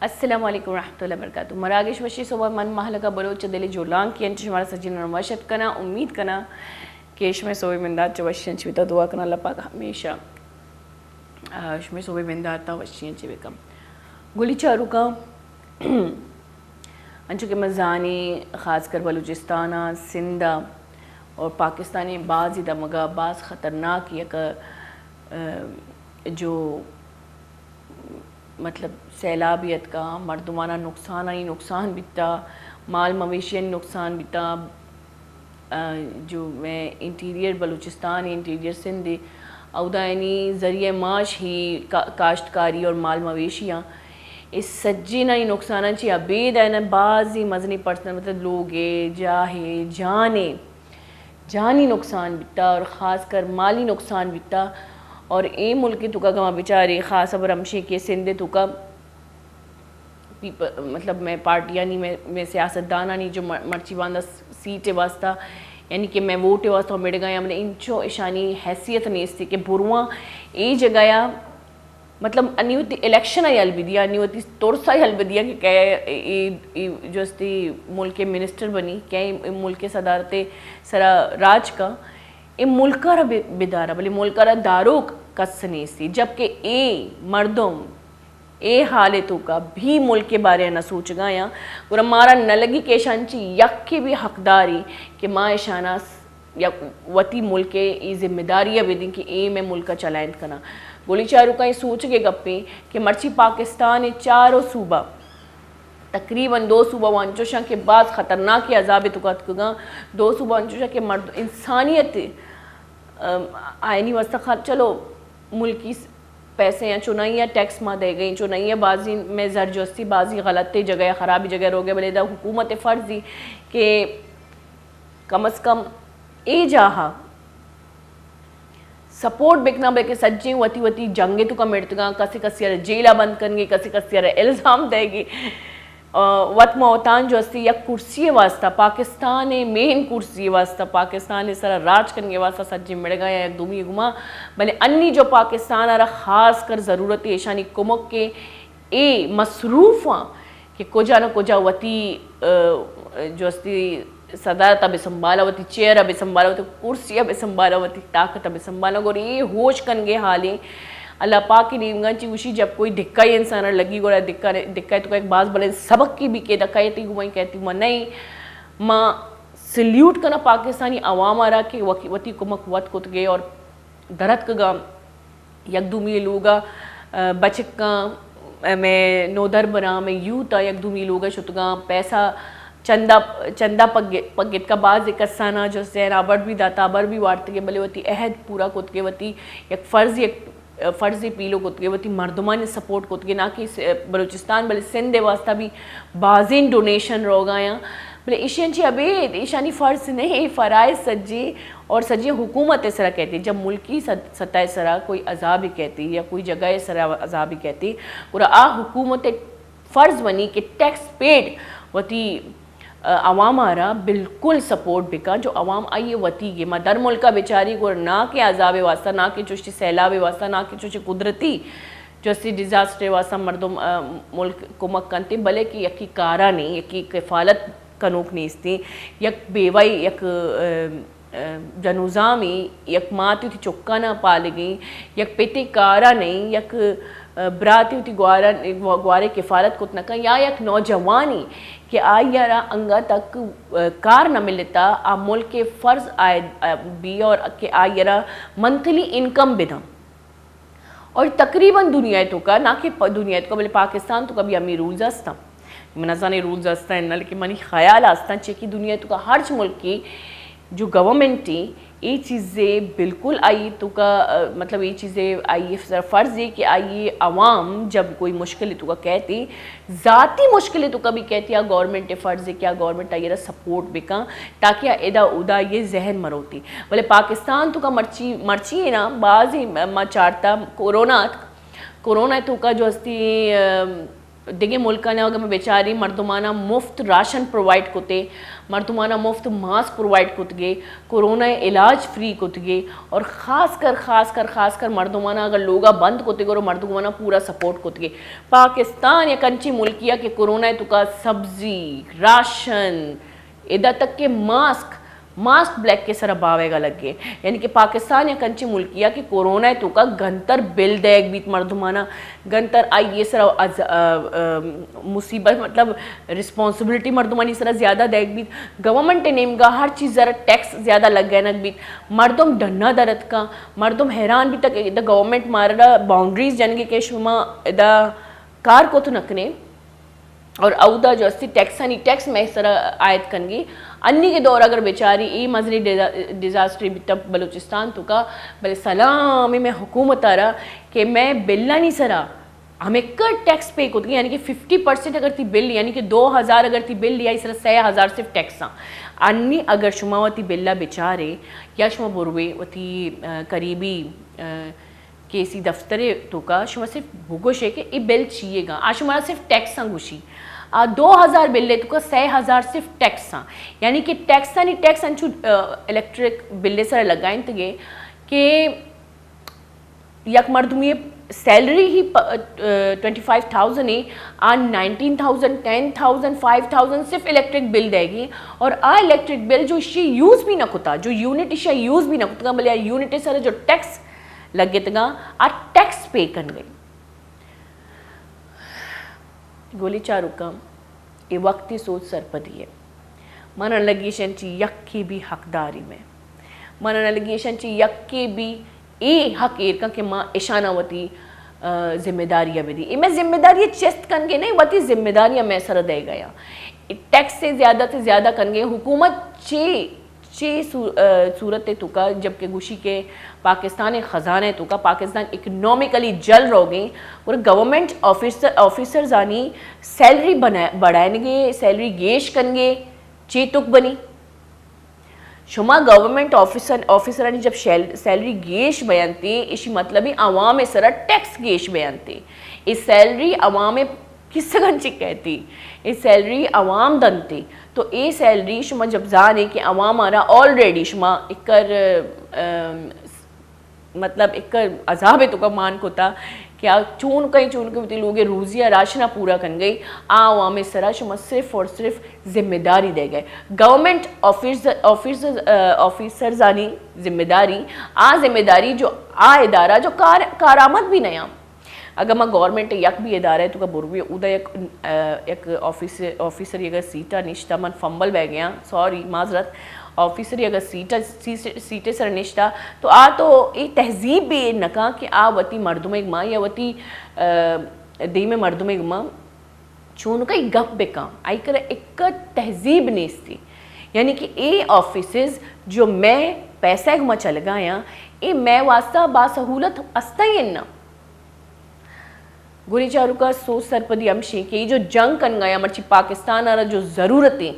अस्सलाम वालेकुम रहमतुल्लाहि व बरकातुहू मराकेश वशी सोबा मन महलका बलोच दिल जोलान की अंच हमारा सजीन नमशत कना उम्मीद कना केश में सोबे मिंदात च वशियन चिता दुआ कना अल्लाह पाक हमेशा में सोबे मिंदात ता वशियन च बेकम गुली चारू का अंचु के मजानी ख़ासकर बलूचिस्तान सिंधा और पाकिस्तानी बाज़ दमगा बाज़ ख़तरनाक एक जो मतलब सैलाबियत का मर्दमाना नुकसान ही नुकसान बिता माल मवेशियन नुकसान बिता जो मैं इंटीरियर बलूचिस्तान इंटीरियर सिंध अवदायनी ज़रिए माश ही काश्तकारी और माल मवेशियाँ इस सज्जी ना ही नुकसान ची अबेद है ना बाज़ी मजनी पर्सनल मतलब लोग जाहे जानी नुकसान बिता और ख़ास कर माली नुकसान बिता और ए मुल्क तुका गवा बेचारे ख़ास अब रमशे के सिंधे तुका मतलब मैं पार्टियाँ नहीं मैं सियासतदाना नहीं जो मर्ची बांधा सीटे वास्ता यानी कि मैं वोटे वास्ता मेरे गया मैंने इंचो ईशानी हैसियत नहीं इससे कि बुरुआ ए जगया मतलब अनिवती इलेक्शन आई अलविदिया अनिवती तोरसा ही अलविदिया कि क्या जो अस्ती मुल्क के मिनिस्टर बनी क्या मुल्क के सदारते सरा राज का ए मुल्कर बिदारा भले मुल्कर दारो कसने सी जबकि ए मर्दों ए हालतों का भी मुल्क के बारे में न सोच गया और हमारा न लगी के शांची यक के भी हकदारी कि माँ शाना या वती मुल्क के ये जिम्मेदारी बेदी कि ए में मुल्क का चलायंत करना गोली चारू का ये सोच के गप्पे कि मर्ची पाकिस्तान चारों सूबा तकरीबन 2 सूबा वंचोशा के बाद ख़तरनाक अजाब तुका 2 सूबा वंचोशा के मर्द इंसानियत आयनी वस्ता चलो मुल्की पैसे या चुनाइया टैक्स माँ दे गई चुनाइया बाजी में जरजस्ती बाजी गलत जगह ख़राबी जगह रोगे बलेदा हुकूमत फ़र्जी के कम अज़ कम ए जहा सपोर्ट बिकना बल्कि सज्जे वती जंगे तो कम मेड़तगा कसी कसी जेला बंद करेंगे कसी कसी इल्ज़ाम देगी वत मौतान जो अस्ती या कुर्सी वास्ता पाकिस्तान मेन कुर्सी वास्ता पाकिस्तान इस तरह राज करने वास्ता सज्जे मिल गया एक दुमी गुमा भले अन्नी जो पाकिस्तान आ ख़ास कर ज़रूरत ईशानी कुमक के ए मसरूफ़ा कि कोजा न कोजा वती जो अस्ती सदारत अब संभाला वती चेयर अब संभाला वती कुर्सी अब संभाला वती ताकत अब संभाला और ये होश कनगे हालें अल्लाह पाक की नीमगंची उसी जब कोई धिक्का ही इंसान लगी गोरा दिक्का तो एक बात बोले सबक की भी के दक्कायती घुमाई कहती मैं नहीं माँ सल्यूट करना पाकिस्तानी अवाम आ रहा कि वती कुमक वत कुत गए और दरत का यकदुमी लोगा बचका मैं नोदर बना मैं यूँ था यकदुमी लोगा शुतगा पैसा चंदा पगेट का बाज एक कसाना जो से राबर्ट भी दाता अबर भी वार्त के भले वती अहद पूरा कुत के वती एक फ़र्ज़ी पीलो कुत के वती मर्दमान सपोर्ट कुत के ना कि बलूचिस्तान भले सिंध वास्ता भी बाजिन डोनेशन रोगाया भले ईशानी अबेद ईशानी फ़र्ज नहीं फ़राइज सज्जी और सज्जी हुकूमत सरा कहती जब मुल्की सतह सरा कोई अजाब ही कहती या कोई जगह सरा अजाब ही कहती और हुकूमत फ़र्ज बनी कि टैक्स पेड वती अवाम आ रहा बिल्कुल सपोर्ट बिका जो अवाम आई वती गे मदर मुल्का बेचारी को ना के अजाब वास्ता ना के चुशी सैलाब वास्ता ना के चुशी कुदरती जो सी डिज़ास्टर वास्ता मर्दम मुल्क कुमक कंते भले कि यकी कारा नहीं यकी कफ़ालत कनूक नहीं इसती यक बेवाई यक जनुजामी यक माती थी चुक्का ना पाल गई यक पेते कारा नहीं यक ब्राती होती ग्वारे किफ़ालत कुत न या एक नौजवानी कि आई यारा अंगा तक कार न मिलता आ मुल्क के फ़र्ज आए भी और कि आई यारा मंथली इनकम बिदम और तकरीबन दुनिया तो का ना कि दुनिया तो का बोले पाकिस्तान तो कभी अमीर रूल्स आस्ता मनाजाने रूल्स आस्ता है ना लेकिन मनी ख्याल आस्ता चे कि दुनिया तो का हर मुल्क की जो गवर्नमेंट ही ये चीज़ें बिल्कुल आई तो का मतलब ये चीज़ें आई फ़र्ज़ है कि आई अवाम जब कोई मुश्किल तो का कहती ज़ाती मुश्किल तो कभी कहती या गवर्नमेंट फ़र्ज़ है क्या गवर्नमेंट आई सपोर्ट बिका ताकि एदा उदा ये जहन मरोती बोले पाकिस्तान तो का मर्ची है ना बाज़ ही माँ चारता कोरोना तो का जो अस्ती दिगे मुल्काना अगर मैं बेचारी मर्दमाना मुफ्त राशन प्रोवाइड कोते, मर्दमाना मुफ्त मास्क प्रोवाइड कुतगे, कोरोना इलाज फ्री कुतगे, और खासकर मर्दमाना अगर लोगा बंद कोतगे और मर्दमाना पूरा सपोर्ट कुतगे। पाकिस्तान या कंची मुल्किया के कोरोना तो का सब्जी राशन इधर तक के मास्क ब्लैक के सर बावेगा लगे, यानी कि पाकिस्तान या कंची मुल्किया कि कोरोना तो का गंतर बिल देग बीत मर्दमाना गंतर आई ये सर मुसीबत मतलब रिस्पॉन्सिबिलिटी मर्दमानी सर ज़्यादा देग बीत गवर्नमेंट नेमगा हर चीज़ ज़रा टैक्स ज़्यादा लग गए नक बीत मर्दम डन्ना दरद का मर्दम हैरान भी तक इधर गवर्नमेंट मारा बाउंड्रीज जान के शुमा इधर कार को तो नकने और अवदा जो अस्सी टैक्स में इस तरह आयत कनगी अन्नी के दौर अगर बेचारी ई मजरी डिज़ास्टर तब बलूचिस्तान तो का बले सलामी में हुकूमत आ रहा कि मैं बिल्ला नहीं सरा हमें कर टैक्स पे को यानी कि 50% अगर थी बिल यानी कि 2000 अगर थी बिल लिया इस तरह 6000 सिर्फ टैक्स अन्नी अगर शुमावती बिल्ला बेचारे या शुमा बुरवे वती करीबी केसी दफ्तरे तो का शुमा सिर्फ भूगोश है कि ये बिल चाहिएगा आज हमारा सिर्फ टैक्स घुशी 2000 बिल तो का 6000 सिर्फ टैक्स यानी कि टैक्स नहीं टैक्स अंचू इलेक्ट्रिक बिल्ले सर लगाइन तगे कि यक मर्दमी सैलरी ही 25,000 है आ 19,000 10,000 5,000 सिर्फ इलेक्ट्रिक बिल देगी और आ इलेक्ट्रिक बिल जो इसे यूज़ भी ना कुता जो यूनिट इसे यूज़ भी ना कुता बोले यूनिट सर जो टैक्स लगे तगा आ टैक्स पे कर गई गोली चारुका ये वक्ती सोच सरपदी है मन लगी शंची यक्की भी हकदारी में मन लगी शंची यक्की भी ए हक एरका के माँ ईशानावती जिम्मेदारियाँ भी दी मैं जिम्मेदारी चेस्ट कन के नहीं वती जिम्मेदारियाँ मैं सर दे गया टैक्स से ज़्यादा कन गए हुकूमत चे सूरत तुका जबकि गुशी के पाकिस्तान ख़जाने तुका पाकिस्तान इकनॉमिकली जल रहो गई और गवर्नमेंट ऑफिसर्स आनी सैलरी बढ़ाएंगे सैलरी गेश करेंगे चेतुक बनी शुमा गवर्नमेंट ऑफिसरानी जब सैलरी गेश बयानते इसी मतलब ही अवाम सरा टैक्स गेश बयानते इस सैलरी अवाम किस गंची कहती इस सैलरी अवाम दनती तो ये सैलरी शुमा जब जाने कि अवाम आ रहा ऑलरेडी शुमा इकर मतलब इकर अजाब है तो का मान को था क्या चून के लोग रोजिया राशना पूरा कर गई आवाम सरा शुमा सिर्फ और सिर्फ जिम्मेदारी दे गए गवर्नमेंट ऑफिसर्स आनी जिम्मेदारी जो इदारा जो कारामद भी नया अगर मैं गवर्नमेंट यक भी इदारा है तो का बुरवी उदा एक ऑफिसर अगर सीटा निश्ता मन फंबल बह गया सॉरी माजरत ऑफिसर अगर सीटे सर निश्ता तो आ तो एक तहजीब भी नका कि आ वती मर्दुम माँ या वती दी में मर्दुम माँ चून का गप बेका आई कर एक तहजीब नेस्ती यानी कि ए ऑफिस जो मैं पैसा गुमा चल गया ये मैं वास्ता बासहूलत अस्ता ही ना गुरी चारू का सोच सरपदी अमशी कि जो जंग कन गया मर्ची पाकिस्तान आ जो ज़रूरतें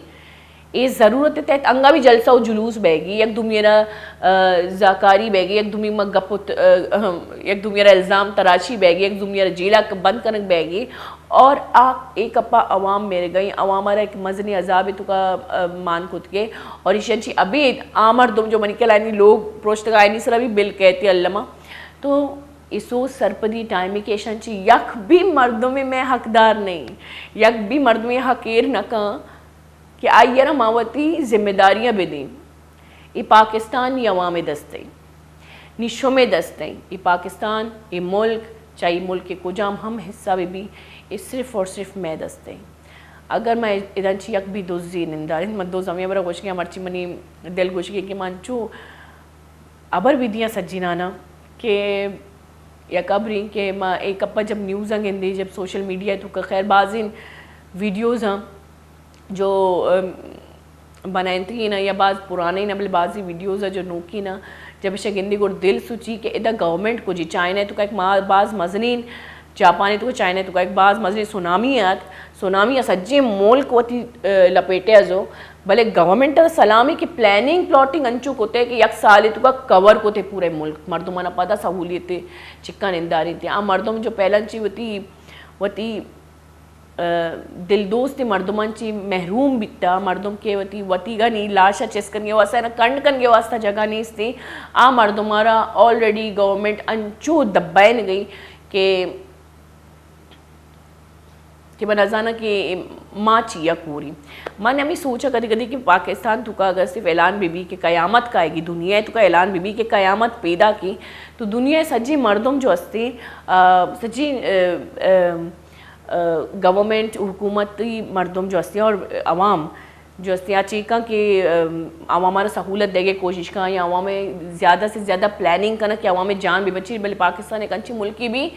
ये ज़रूरतें तहत अंगा भी जलसा और जुलूस बहगी एक दुमियरा जाकारी बहगी एक दुमी में गपुत एक दुमियरा इल्ज़ाम तराशी बहगी एक दुमियरा जेला बंद करने बहगी और आ एक अपा अवाम मेरे गई अवाम एक मजनी अजाब तो का मान खुद के और ईशंची अभी आमर दुम जो मनिकल आनी लोग प्रोश्त आयनी सर अभी बिल कहते अल्लमा तो इसो सरपदी टाइम के शंची यक भी मर्दों में मैं हकदार नहीं यक भी मर्द में हकेर न कि आइयर मावती जिम्मेदारियाँ भी दी ये पाकिस्तान ये अवाम दस्ते निशो में दस्ते ये पाकिस्तान ये मुल्क चाहे मुल्क के कुजाम हम हिस्सा भी ये सिर्फ और सिर्फ मैं दस्ते अगर मैं इधर यक भी दोजी निंदा मत दो जमिया बरा कुछ मर्ची मनी दिल कुछ कि मानचू अबर विधियाँ सज्जी नाना के या कबरी के माँ एक अप्पा जब न्यूज़ अंगेंदी जब सोशल मीडिया तो खैर बाजिन वीडियोज़ हैं जो बनाए थी ना या बाज़ पुराने ना बल्कि बाज़ी वीडियोज़ है जो नोकी ना जब इसे गिंदी को दिल सोची कि इधर गवर्नमेंट को जी चाइना तो का एक बाज़ मजनीन जापानी तो चाइना तो का एक बाज़ मजनी सुनामी सज्जे मुल्क वती लपेटे जो भले गवर्नमेंट सलामी की प्लानिंग प्लॉटिंग अंचू को थे कि यक साल तो का कवर को थे पूरे मुल्क मर्दों मना पता सहूलियत चिक्का निंदारी थी आ मर्दों में जो पहला ची वती दिल दोस्त मर्दमांची महरूम बिट्टा मर्दम के वती वतीगा नी लाशा चेस्कन वास्ता कंड कन वास्ता जगह नहीं थी आ मर्दमारा ऑलरेडी गवर्नमेंट अंचो दब्बाइन गई कि मैं नजाना कि माँ चिया पूरी मैंने हमें सोचा कभी कभी कि पाकिस्तान तुका अगर सिर्फ ऐलान बीबी के क़यामत का आएगी दुनिया तुका ऐलान बीबी के क़यामत पैदा की तो दुनिया सजी मर्दम जो हस्ती सजी गवर्नमेंट हुकूमती मर्दम जो हस्ती और अवाम जो हस्ती चीका कि अवाम सहूलत देगे कोशिश का या अवाम में ज़्यादा से ज़्यादा प्लानिंग करना कि अवाम में जान भी बची बल्कि पाकिस्तान एक अच्छी मुल्क की भी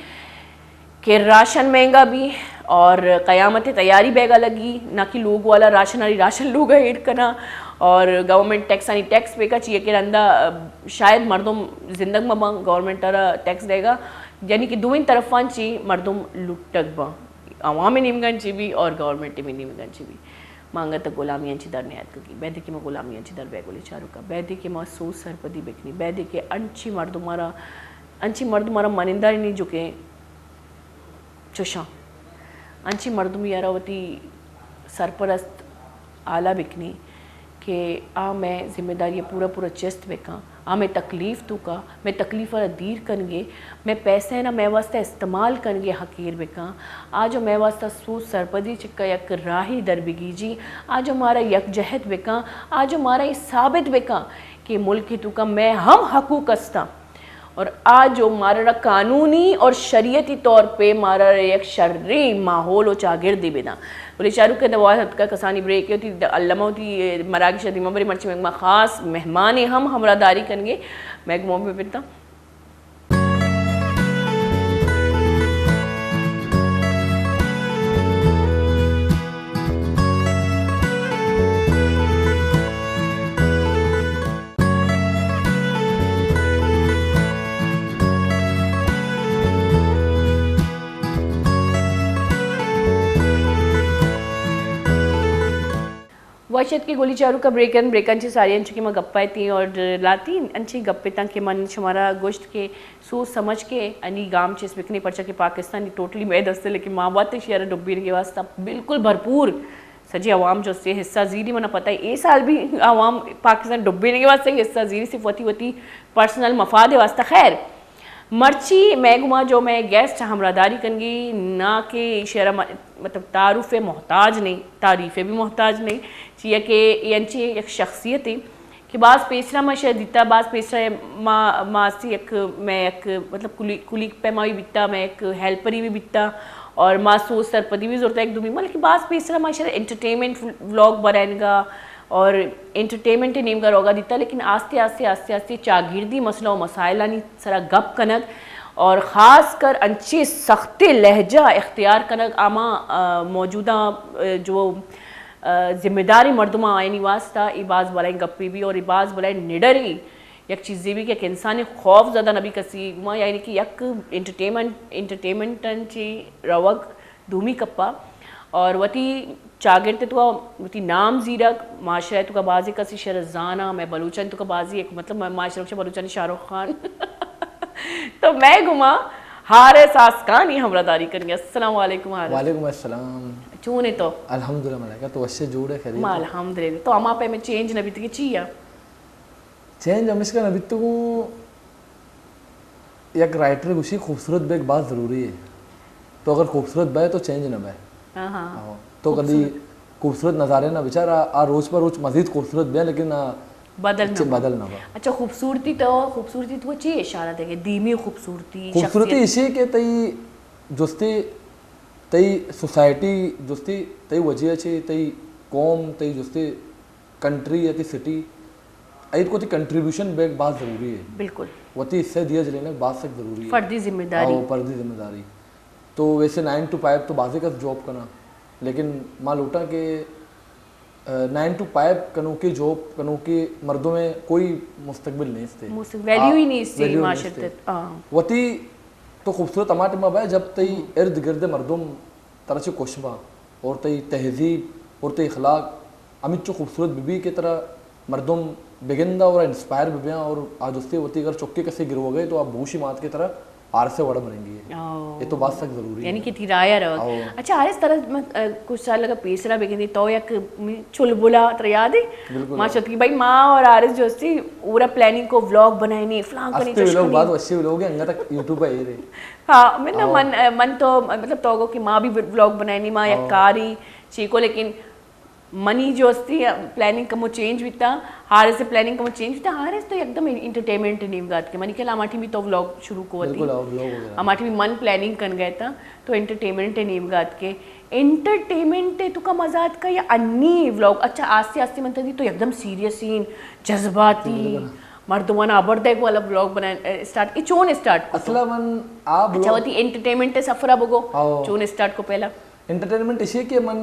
कि राशन महंगा भी और क़यामत तैयारी बेगा लगी ना कि लोग वाला राशन लोग हेड करना और गवर्नमेंट टैक्स यानी टैक्स पे का चाहिए कि रंदा शायद मर्दम जिंदग में गवर्नमेंट टैक्स देगा यानी कि दोनों तरफान ची मर्दम लुटक बा अवाम निमगन ची भी और गवर्नमेंट में निमगन ची भी मांगा तो गुलामी अंची दर नियात की बैदे के मैं गुलामी अंची दर बेगोले चारू का बैदे के मैं सो सरपदी बेकनी बैदे के अंची मर्दुमारा मनिंदा नहीं झुके चुशा अंची मर्दम यारावती सरपरस्त आला बिकनी कि आ मैं जिम्मेदारी पूरा चेस्ट बेका आ मैं तकलीफ़ तू का मैं तकलीफ़ वाला दीर कनगे मैं पैसे ना मैं वास्ता इस्तेमाल कनगे हकीर बेका आज मैं वास्ता सू सरपदी चिक्का यक राही दरबिगी जी आज हमारा यक जहद बेका आज हमारा ये साबित बेका कि मुल्क की तू का मैं हम हकूक अस्ता और आज जो मारा कानूनी और शरीयती तौर पे मारा एक शर्री माहौल और चागिर्दी बिना बोले शाहरुख के दवा का कसानी ब्रेक होती अल्लामा होती मरागी शदी मबरी मर्ची में ख़ास मेहमान हम हमरादारी करेंगे मैगमो में पिता वाशत की गोली चारू का ब्रेकन सारी अंची की मैं गप्पा थी और लाती अंची गप्पे तक के मन शुमारा गोश्त के सोच समझ के अनी गाम चीज बिकने पर्चा के पाकिस्तानी टोटली मैं दस्ते लेकिन माँ बात शेयर डुब्बी के वास्ता बिल्कुल भरपूर सजी अवाम जो से हिस्सा जीरी मना पता है ये साल भी अवाम पाकिस्तान डुब्बी के वास्ते हिस्सा जीरी सिर्फ वती पर्सनल मफाद वास्ता खैर मर्ची मैगुमा जो मैं गेस्ट हमरादारी करूँगी ना कि शेरा मतलब तारुफ़ मोहताज नहीं तारीफ़े भी मोहताज नहीं चाहिए कि यांची एक शख्सियत है कि बाज़ पेशरा में शायद दिता बाज़ पेशरा मासी एक मैं एक मतलब कुली पैमा भी बिता मैं एक हेल्परी भी बिता और माँ सोच सरपदी भी ज़रूरत है एक दुमी मतलब बाज़ पेशरा में शायद एंटरटेनमेंट व्लॉग बनाएगा और एंटरटेनमेंट नेम का रोगा दिता लेकिन आस्ते आस्ते चागिर्दी मसला व मसाइला नहीं सरा गप कनक और ख़ास कर अच्छे सख्ते लहजा इख्तियार कनक आमा मौजूदा जो जिम्मेदारी मर्दमा आयनी वास्ता इबाज बलाई गप्पी भी और इबाज बलाई निडरी एक चीज़ें भी कि एक इंसानी खौफ ज़्यादा नबी कसी यानी कि यक एंटरटेनमेंट रवक धूमी कप्पा और वती चागिरते तो वती नाम जीरक माशरा तो का बाजी कसी शरजाना मैं बलूचन तो का बाजी एक मतलब माशरा से बलूचन शाहरुख खान तो मैं घुमा हारे सासकान ही हमरादारी करेंगे अस्सलाम वालेकुम वालेकुम अस्सलाम चूने तो अल्हम्दुलिल्लाह मलाइका तो वश्य जोड़े खरीद माल अल्हम्दुलिल्लाह तो अमा पे में चेंज नबी तक चाहिए चेंज हम इसका नबी तो एक राइटर गुशी खूबसूरत बैग बात ज़रूरी है तो अगर खूबसूरत बे तो चेंज न बे हाँ तो कभी खूबसूरत नज़ारे ना बेचारा आ रोज़ पर रोज़ मज़ीद खूबसूरत बे लेकिन बदल ना अच्छा खूबसूरती तो चाहिए इशारा देगे धीमी खूबसूरती इसी के तई जुस्ती तई सोसाइटी जुस्ती तई वजह छे तई कौम तई जुस्ती कंट्री या ती सिटी आई को ती कंट्रीब्यूशन बैग बात ज़रूरी है बिल्कुल वती इससे दिया जलेना बात सक ज़रूरी है फर्दी जिम्मेदारी तो वैसे 9 to 5 तो बाजी का जॉब करना लेकिन मान लूटा कि 9 to 5 कनों की जॉब कनों के मर्दों में कोई मुस्तकबिल नहीं थे वैल्यू ही नहीं थी माशरे वती तो खूबसूरत टमाटर में भाई जब तई इर्द गिर्द मर्दुम तरह से कोशबा और तई तहजीब और तई अखलाक अमित जो खूबसूरत बीबी की तरह मर्दुम बेगिंदा और इंस्पायर बीबियाँ और आज उससे वती अगर चौके कैसे गिरो गए तो आप भूशी मात की तरह आर से वड़ा बनेंगी ये तो बात सक जरूरी यानी कि थिराया रहो अच्छा आरस तरह कुछ साल लगा पेसरा बेगिंदी तो यक चुलबुला तर याद है मां चतकी भाई मां और आरस जो सी पूरा प्लानिंग को व्लॉग बनाएनी फ्लांग करनी अस्ते व्लॉग बाद वैसे व्लॉग अंगा तक यूट्यूब पे ये रे हाँ मैं ना मन तो मतलब तोगो कि मां भी व्लॉग बनाएनी मां या कारी चीको लेकिन मनी जो असती प्लानिंग कमो चेंज विता हारे से प्लानिंग कमो चेंज विता हारे तो एकदम एंटरटेनमेंट नीम गात के मनी के अमाठी भी तो व्लॉग शुरू को होती अमाठी भी मन प्लानिंग कर गए था तो एंटरटेनमेंट नीम गात के एंटरटेनमेंट तो का मजाक का या अन्नी व्लॉग अच्छा आस्ते आस्ते मनता थी तो एकदम सीरियस सीन जज्बाती मर्दमाना अबरदे को अलग व्लॉग बनाए स्टार्ट ई चोन स्टार्ट असला मन आ अच्छा होती एंटरटेनमेंट सफरा बगो चोन स्टार्ट को पहला एंटरटेनमेंट इसे के मन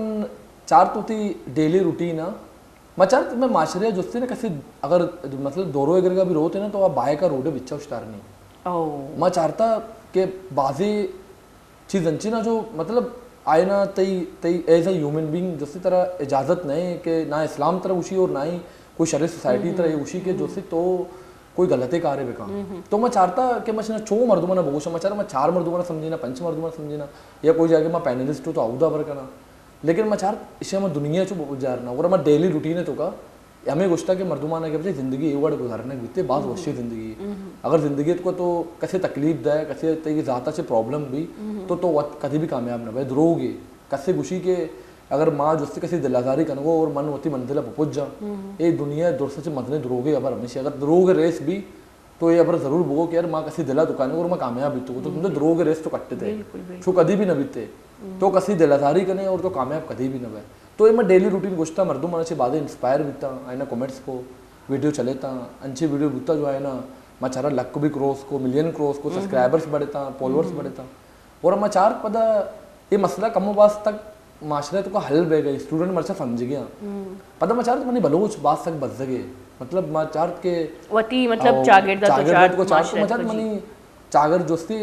चार तो ती डेली रूटीन मचार मैं माशरिया जुस्ते ना कैसे अगर मतलब दोरो एगर का भी रोते ना तो आप बाय का रोडे बिच्छा उस्तार नहीं मैं चाहता कि बाजी चीज अंची ना जो मतलब आए ना तई तई एज अ ह्यूमन बीइंग जिससे तरह इजाजत नहीं कि ना इस्लाम तरह उसी और ना ही कोई शरीर सोसाइटी तरह उसी के जोशी तो कोई गलते कार्य बेका तो मैं चाहता कि मैं छो मर्दुमा ना बोशा मैं चाह मैं चार मर्दुमा समझी ना पंच मर्दुमा समझी ना या कोई जाके मैं पैनलिस्ट हो तो आउदा बर करना लेकिन मैं चार इसे मैं दुनिया चो गुजारना और मैं डेली रूटीन है तो का हमें गुस्ता के मर्दुमाना के जिंदगी ये गुजारने बीते बात वशी जिंदगी अगर जिंदगी को तो कैसे तकलीफ दे कैसे तेरी ज़्यादा से प्रॉब्लम भी तो कभी भी कामयाब ना भाई द्रोगे कैसे गुशी के अगर माँ जुस्ती कैसे दिलाजारी कनो और मन होती मंजिला पहुँच जा ये दुनिया दुरसे से मदने द्रोगे अबर हमेशा अगर द्रोगे रेस भी तो ये अबर जरूर बोगो कि यार माँ कैसी दिला दुकान और मैं कामयाब बीतू तो तुमने द्रोगे रेस तो कट्टे थे छो कभी भी न बीते तो कसी दिलाजारी करने और तो कामयाब कभी भी न भाई तो ये मैं डेली रूटीन गुस्ता मर्दों मन से बाद इंस्पायर बीता आए ना कमेंट्स को वीडियो चलेता अच्छी वीडियो बीता जो है ना मैं चारा लक भी क्रॉस को मिलियन क्रॉस को सब्सक्राइबर्स बढ़ेता फॉलोअर्स बढ़ेता और मैं चार पता ये मसला कमोबास तक माशरे तो का हल बह गई स्टूडेंट मरसा समझ गया पता मैं चार तो मैंने बलोच बात तक बच सके मतलब मैं चार के वती मतलब चागेरदा तो चार को चार मैं चार मनी चागर जोस्ती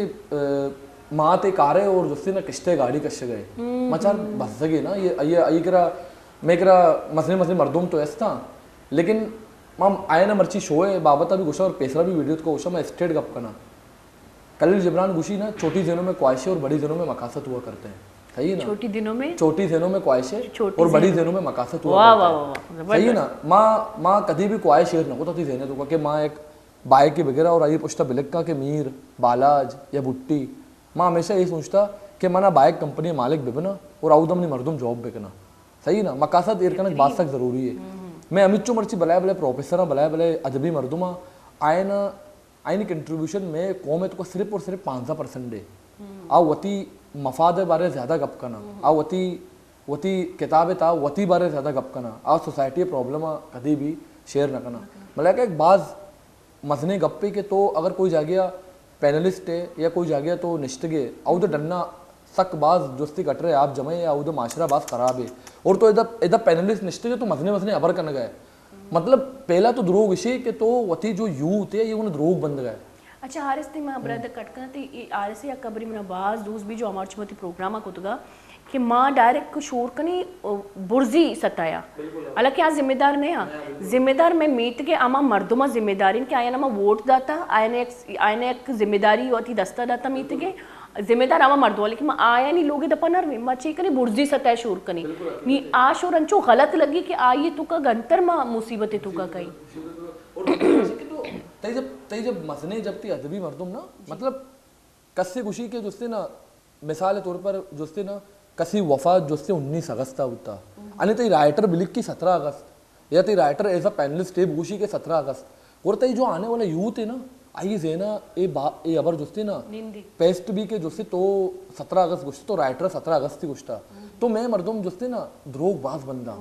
माँ ते कारे और जोस्ती ना किश्ते गाड़ी कश्ते गए मैं चार बच सके ना ये करा मैं करा मसले मर्दों तो ऐसा लेकिन माँ आए ना मर्ची शो है बाबत अभी गुस्सा और पेसरा भी वीडियो को गुस्सा मैं स्टेट गप करना कलील जिब्रान गुशी ना छोटी दिनों में ख्वाहिशें और बड़ी दिनों में मकासद हुआ करते हैं सही ना छोटी दिनों में ख्वाहिशें और बड़ी दिनों में मकासद हुआ करते हैं सही है ना माँ कभी भी ख्वाहिश शेयर नको थी देने तो कि माँ एक बाइक की वगैरह और आई पुछता बिलक्का के मीर बालाज या बुट्टी माँ हमेशा ये सोचता कि मना बाइक कंपनी मालिक बिबना और आउदम ने मर्दुम जॉब बेकना सही ना मकासद एरकनक बात तक जरूरी है मैं अमित चो मर्ची बलाए बलाए प्रोफेसर बलाए बलाए अदबी मर्दुमा आयन कंट्रीब्यूशन में कौम है तो सिर्फ और सिर्फ 5% दे आ वती मफाद बारे ज़्यादा गप करना आ वती किताबें था वती बारे ज़्यादा गप करना आ सोसाइटी प्रॉब्लम कभी भी शेयर न करना मतलब एक बाज मजने गप्पे के तो अगर कोई जागिया पैनलिस्ट है या कोई जागिया तो निश्तगे आउ तो डरना सक बाज दोस्ती कट रहे आप जमे या उधर माशरा बाज खराब है और तो इधर इधर पैनलिस्ट निश्तगे तो मजने अबर करने गए मतलब पहला तो द्रोग विषय के तो वती जो यूथ है ये उन्हें द्रोग बंद गए अच्छा आरएस ते मैं ब्रदर कटकना ते आरएस या कबरी में बाज दूस भी जो हमारे चमती प्रोग्राम कोतगा कि माँ डायरेक्ट को शोर कनी बुर्जी सताया हालांकि यहाँ जिम्मेदार नहीं है जिम्मेदार मैं मीत के आमा मर्दुमा जिम्मेदारी कि आया ना वोट दाता आयने एक जिम्मेदारी होती दस्ता दाता मीत के जिम्मेदार आमा मर्दुआ लेकिन आया नहीं लोगे दपनर में मचे कनी बुर्जी सताया शोर कनी नी आ शोर अंचो गलत लगी कि आइए तू का गंतर माँ मुसीबतें तू का कहीं जब मसने जब ती अदबी मर्दुम ना मतलब कस्से खुशी के जोस्ते ना मिसाल के तौर पर जोस्ते ना कसी वफात जोस्ते 19 अगस्त होता आणि तई राइटर बिलिक की 17 अगस्त या तई राइटर एज अ पैनलिस्ट बुशी के 17 अगस्त और तई जो आने वाला यूथ है ना आई जेना ए अबर जोस्ते ना पेस्ट भी के जोस्ते तो 17 अगस्त गुस्ते तो राइटर 17 अगस्त की गुस्ता तो मैं मर्दुम जोस्ते ना द्रोग बाज बंदा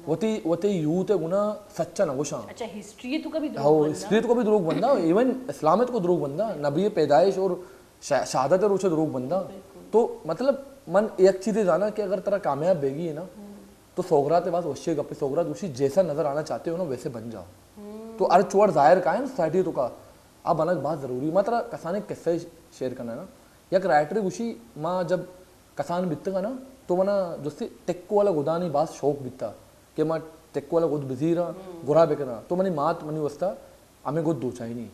वती यूथ है गुना सच्चा नगोशा अच्छा हिस्ट्री तो कभी हिस्ट्री तो कभी द्रोग बंदा इवन इस्लामियत को द्रोग बंदा नबी पैदाइश और शहादत रोचे द्रोग बंदा तो मतलब मन एक चीज़ जाना कि अगर तेरा कामयाब बेगी है ना तो सोगरात बाद वश्य गप्पे सोगरात उसी जैसा नजर आना चाहते हो ना वैसे बन जाओ तो अरे चोर जाहिर का है ना सोसाइटी तो का अब अलग बात जरूरी मात्र कसाने किस्से शेयर करना है ना एक राइटर उसी माँ जब कसान बितगा ना तो मना दोस्ती टेक्को वाला गुदानी बात शौक बिता कि माँ टेक्को वाला गुद बिजी रहा गुरा बेकना तो मनी मात मनी वस्ता आम्ही गोद दोचायनी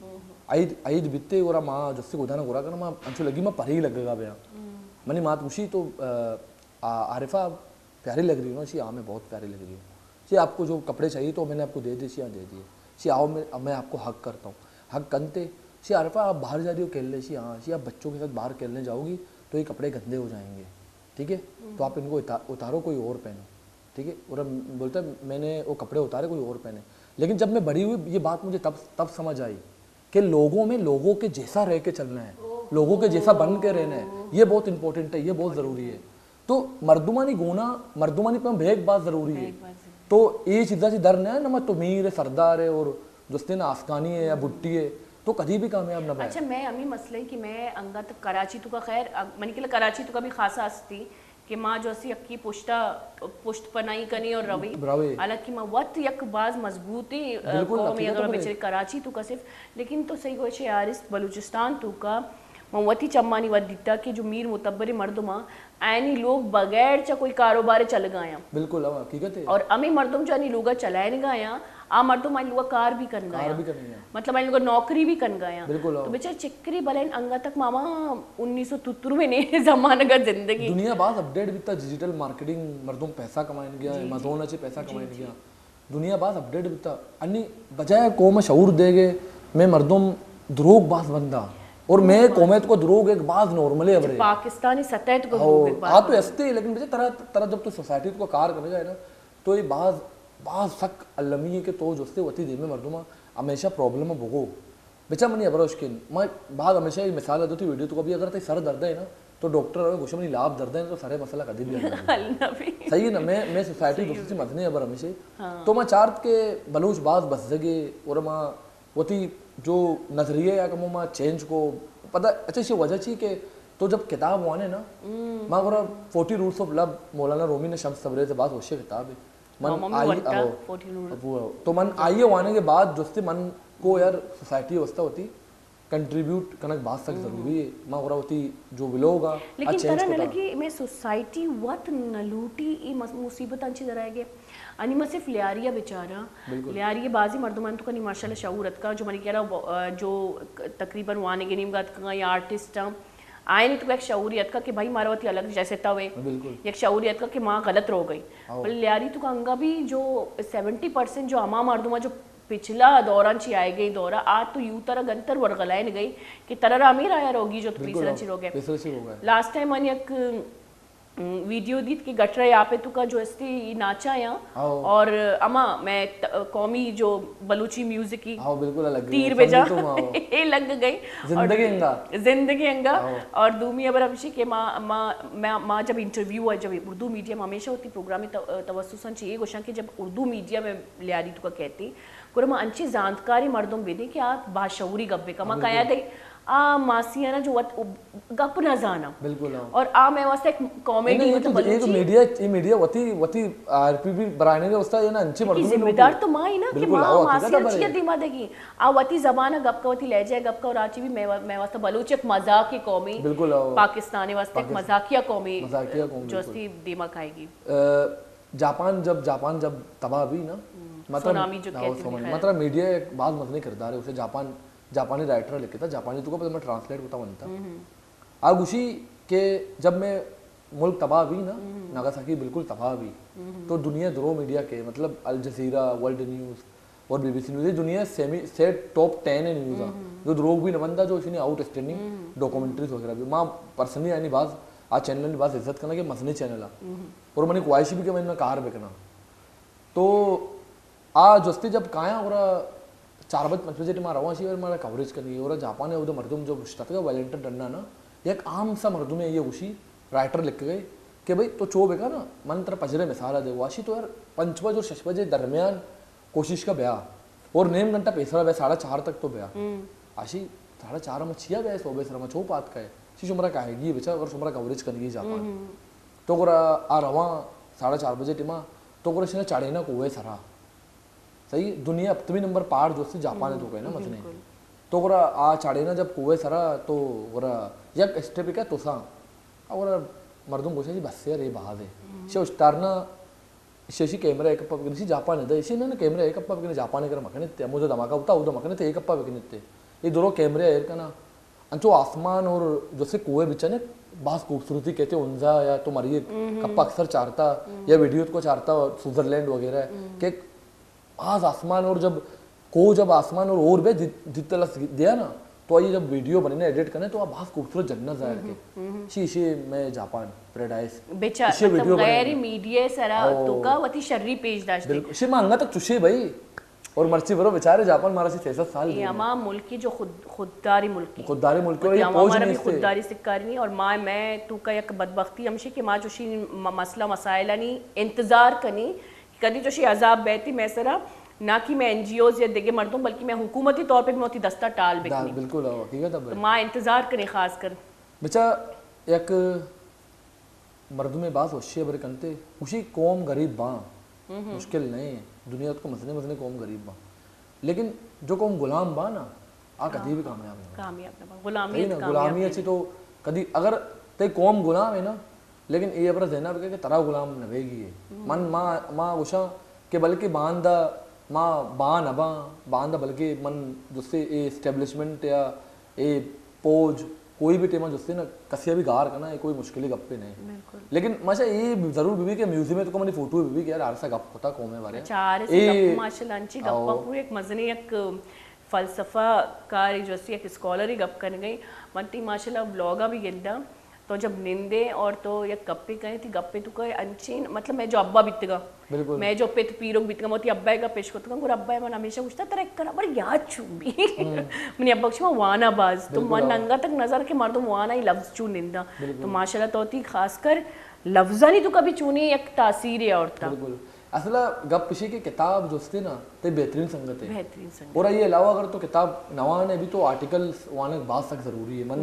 आईद बित्ते गोरा माँ जस्से गोदाना गोरा करना माँ अंशु लगी माँ परी लगेगा भैया मनी मात उसी तो आरिफा प्यारी लग रही हो ना शी हाँ मैं बहुत प्यारी लग रही हूँ शी आपको जो कपड़े चाहिए तो मैंने आपको दे दिए शी हाँ दे दिए शी आओ मैं आपको हक करता हूँ हक करते शी आरिफा आप बाहर जा रही हो खेलने शी हाँ शी आप बच्चों के साथ बाहर खेलने जाओगी तो ये कपड़े गंदे हो जाएंगे ठीक है तो आप इनको उतारो कोई और पहनो ठीक है और बोलता है मैंने वो कपड़े उतारे कोई और पहने लेकिन जब मैं बड़ी हुई ये बात मुझे तब समझ आई कि लोगों में लोगों के जैसा रह के चलना है लोगों के जैसा बन के रहना है ये बहुत इंपॉर्टेंट है ये बहुत ज़रूरी है तो मर्दुमानी गोना मर्दुमानी पर भेग बात ज़रूरी है तो ये चीज़ा सी डर ना है ना मैं तुमीर है सरदार है और दोस्ते ना आसकानी है या बुट्टी है तो कभी भी कामयाब ना अच्छा मैं अमी मसले की मैं अंगा तक कराची तो का खैर मैंने के कराची तो का भी खासा हस्ती कि माँ जो असी अक्की पुष्ट पनाई कनी और रवि हालांकि माँ वत यक बाज मजबूती कौमी अगर बेचारे कराची तो का सिर्फ लेकिन तो सही होए यार इस बलूचिस्तान तो का मवती चम्मानी वत दिता कि जो मीर मुतब्बरी मर्दुमा ऐनी लोग बगैर चा कोई कारोबार चल गया बिल्कुल हकीकत है और अमी मर्दुम जो लोग चलाए नहीं गया आ मर्दुम आई लोग कार भी कर गया मतलब आई लोग नौकरी भी कर गया तो बेचारे चिकरी बलेन अंगा तक मामा 1973 में ने जमाने का जिंदगी दुनिया बात अपडेट बिता डिजिटल मार्केटिंग मर्दुम पैसा कमाने गया अमेज़न अच्छे पैसा कमाने गया दुनिया बात अपडेट बिता अन्नी बजाय को में शऊर देगे मैं मर्दुम द्रोग बात बंदा और मैं कौमेत को द्रोग एक बात नॉर्मली अब पाकिस्तानी सतह तो द्रोग एक बात आ तो ऐसे लेकिन बेचे तरह तरह जब तो सोसाइटी को कार करने जाए ना तो ये बाज सक अलमी है कि तो जोस्ते वती दे में मर्दुमा हमेशा प्रॉब्लम भोगो बेचा मनी अबर उसके मैं बात हमेशा ये मिसाल देती वीडियो तो कभी अगर तो सर दर्द है ना तो डॉक्टर अगर गुस्सा मनी लाभ दर्द है तो सारे मसला कभी भी सही है ना मैं सोसाइटी दोस्ती मदने अबर हमेशा तो मैं चार्ट के बलूच बाज बस जगे और माँ वती जो नजरिए या कमो माँ चेंज को पता अच्छा सी वजह थी कि तो जब किताब वाने ना माँ बोला 40 रूल्स ऑफ लव मौलाना रूमी ने शम्स सबरे से बात होशी किताब है मन आई तो मन आइए वाने के बाद जोस्ते मन को यार सोसाइटी अवस्था होती कंट्रीब्यूट कनक बात तक जरूरी है माँ बोला होती जो विलो होगा लेकिन तरह न लगी मैं सोसाइटी वत नलूटी ई मुसीबत अंची दराएगे अनि मैं सिर्फ लियारिया बेचारा लियारिया बाजी मर्दमान तो कनी माशाल्लाह शऊरत का जो मनी कह रहा जो तकरीबन वाने के नीमगत का या आर्टिस्ट आए नहीं तो एक शऊरियत का कि भाई मारवती अलग जैसे तवे एक शऊरियत का कि माँ गलत रो गई पर लियारी तो अंगा भी जो 70% जो अमा मर्दुमा जो पिछला दौरान ची आए गई दौरा आज तो यू तरह गंतर वर्गलाए नहीं गई कि तरह अमीर आया रोगी जो तो तीसरा ची रोगे लास्ट टाइम मैंने एक वीडियो दी कि गटरा यहाँ पे तुका जो अस्ती नाचा यहाँ और अमा मैं कौमी जो बलूची म्यूजिक की तीर बेजा ये लग गई जिंदगी अंगा और दूमी अबर हमशी के माँ जब इंटरव्यू है जब उर्दू मीडिया में हमेशा होती प्रोग्राम में तवस्सुसन चाहिए गोशा कि जब उर्दू मीडिया में लियारी तुका कहती कुरमा अंची जानकारी मर्दों बेदे कि आप बाशऊरी गब्बे कमा कया दे आ मासिया ना जो गप ना जाना बिल्कुल और आ मैं वास्ते एक कॉमेडी मतलब एक मीडिया वती आरपीबी बराने के वास्ते ये ना अंची मर्दों जिम्मेदार तो मां ही ना कि मां मासिया छिया दिमा देगी आ वती जबान गप का वती ले जाए गप का और आची भी मैं वास्ते बलूच एक मजाक की कौमी पाकिस्तानी वास्ते एक मजाकिया कौमी जो अस्ती दिमाग खाएगी जापान जब तबाह हुई ना मतलब मीडिया एक बात मसले किरदार है उसे जापानी राइटर लिखे था जापानी तो मैं ट्रांसलेट होता बनता अब उसी के जब मैं मुल्क तबाह हुई ना नागासाकी बिल्कुल तबाह हुई तो दुनिया द्रो मीडिया के मतलब अल जजीरा वर्ल्ड न्यूज़ और बीबीसी न्यूज़ दुनिया से टॉप 10 है न्यूज़ जो द्रोग भी न बनता जो इसने आउटस्टैंडिंग डॉक्यूमेंट्रीज वगैरह भी माँ पर्सनली आनी बात आज चैनल बात इज्जत करना कि मसनी चैनल और मैंने ख्वाहिश भी कि मैंने कार बेचना तो आज जस्ती जब काया और 4 बजे 5 बजे मारा हुआ और हमारा कवरेज करनी और जापान है उधर मर्दुम जो मुश्तक वॉलंटियर डरना ना एक आम सा मर्दुम में ये उसी राइटर लिख गए कि भाई तो चो बेगा ना मन तरह पजरे मिसाल दे वाशी तो यार 5 बजे और 6 बजे दरमियान कोशिश का ब्याह और नेम घंटा पैसा ब्याह 4:30 तक तो ब्याह आशी 4:30 में छिया ब्याह 100 बेसरा में छो पात का है शी शुमरा कहेगी बेचा और शुमरा कवरेज करेगी जापान तो गोरा आ रवा 4:30 बजे टिमा तो गोरा शिना चाड़े ना कोवे सरा सही दुनिया अपतमी नंबर पार जो से जापान है तो कहे ना मसने तो गोरा आ चाड़े ना जब कोवे सरा तो गोरा यक स्टेप का तोसा और मर्दों गोशा जी बस यार ये बात है शे उस्तारना इशेशी कैमरा एकप्पा बेकनिशी जापान ಇದೆ ಇಶಿನ कैमरा एकप्पा बेकने जापान कर मकने मुझे धमाका उता उदा मकने ते एकप्पा बेकने ते ये दोनों कैमरे एयर का ना अंचो आसमान और जैसे कुएं बिचा ने बहुत खूबसूरती कहते हैं उनजा या तो मरिए कप्पा अक्सर चाहता या वीडियो को चाहता स्विट्जरलैंड वगैरह के आज आसमान और जब आसमान और बे जितना दिया ना तो ये जब वीडियो बने ना एडिट करने तो आप बहुत खूबसूरत जन्नत जाहिर के शीशे में जापान पैराडाइस बेचा मतलब गैर मीडिया सरा तो का वती शर्री पेज दाश्ते बिल्कुल शे मांगा तक चुशे भाई और मर्ची बरो बेचारे जापान मारा से 6 साल ये हमा मुल्क की जो खुददारी मुल्क की खुददारी मुल्क और ये हमारा पहुंच भी नहीं से खुददारी से करनी और माँ मैं तू का एक बदबख्ती हमशी कि माँ जोशी मसला मसाइला नहीं इंतजार करनी कदी जोशी अजाब बैठी मैं सरा ना कि मैं एनजीओज या देगे मर्दों बल्कि मैं हुकूमती तौर पे भी मोती दस्ता टाल बिकनी बिल्कुल हकीकत है तो माँ इंतजार करे खास कर बेचा एक मर्द में बात होशी बरे कंते उसी कौम गरीब बा मुश्किल नहीं दुनिया को मसने मसने कौम गरीब बा लेकिन जो कौम गुलाम बा ना आ कभी भी कामयाब नहीं कामयाब ना गुलामी ना गुलामी अच्छी तो कभी अगर ते कौम गुलाम है ना लेकिन ये अबर देना बके के तरह गुलाम नवेगी है मन माँ उषा के बल्कि बांधा माँ बांधा बल्कि मन जिससे ए एस्टेब्लिशमेंट या ए पोज कोई भी टेमा जिससे ना कसिया भी गार करना है कोई मुश्किल गप्पे नहीं लेकिन माशा ये जरूर बीबी के म्यूजियम में तो मैंने फोटो बीबी के यार आरसा गप होता कौम है बारे चार से गप माशाल्लाह अंची गप्पा पूरे एक मजनी एक फलसफा कारी जो सी एक स्कॉलर ही गप कर गई मनती माशाल्लाह ब्लॉगा भी गिंदा तो जब निंदे और तो ये गप्पे कहे थी गप्पे तो कहे अंची मतलब मैं जो अब्बा बीतगा मैं जो पे पीरोग बीतगा मोती अब्बा का पेश करता हूँ अब्बा मन हमेशा पूछता तेरा एक करा बड़ी याद चूबी मैंने अब्बा कुछ वाना बाज तो मन नंगा तक नजर के मार दो वाना ही लफ्ज चू निंदा तो माशाल्लाह तो थी खासकर लफ्जा नहीं तो कभी चूनी एक तासीर है औरता असल गप पिछे की किताब जो थी ना ते बेहतरीन संगत है बेहतरीन संगत और ये अलावा अगर तो किताब नवान है भी तो आर्टिकल वाना बात तक जरूरी है मन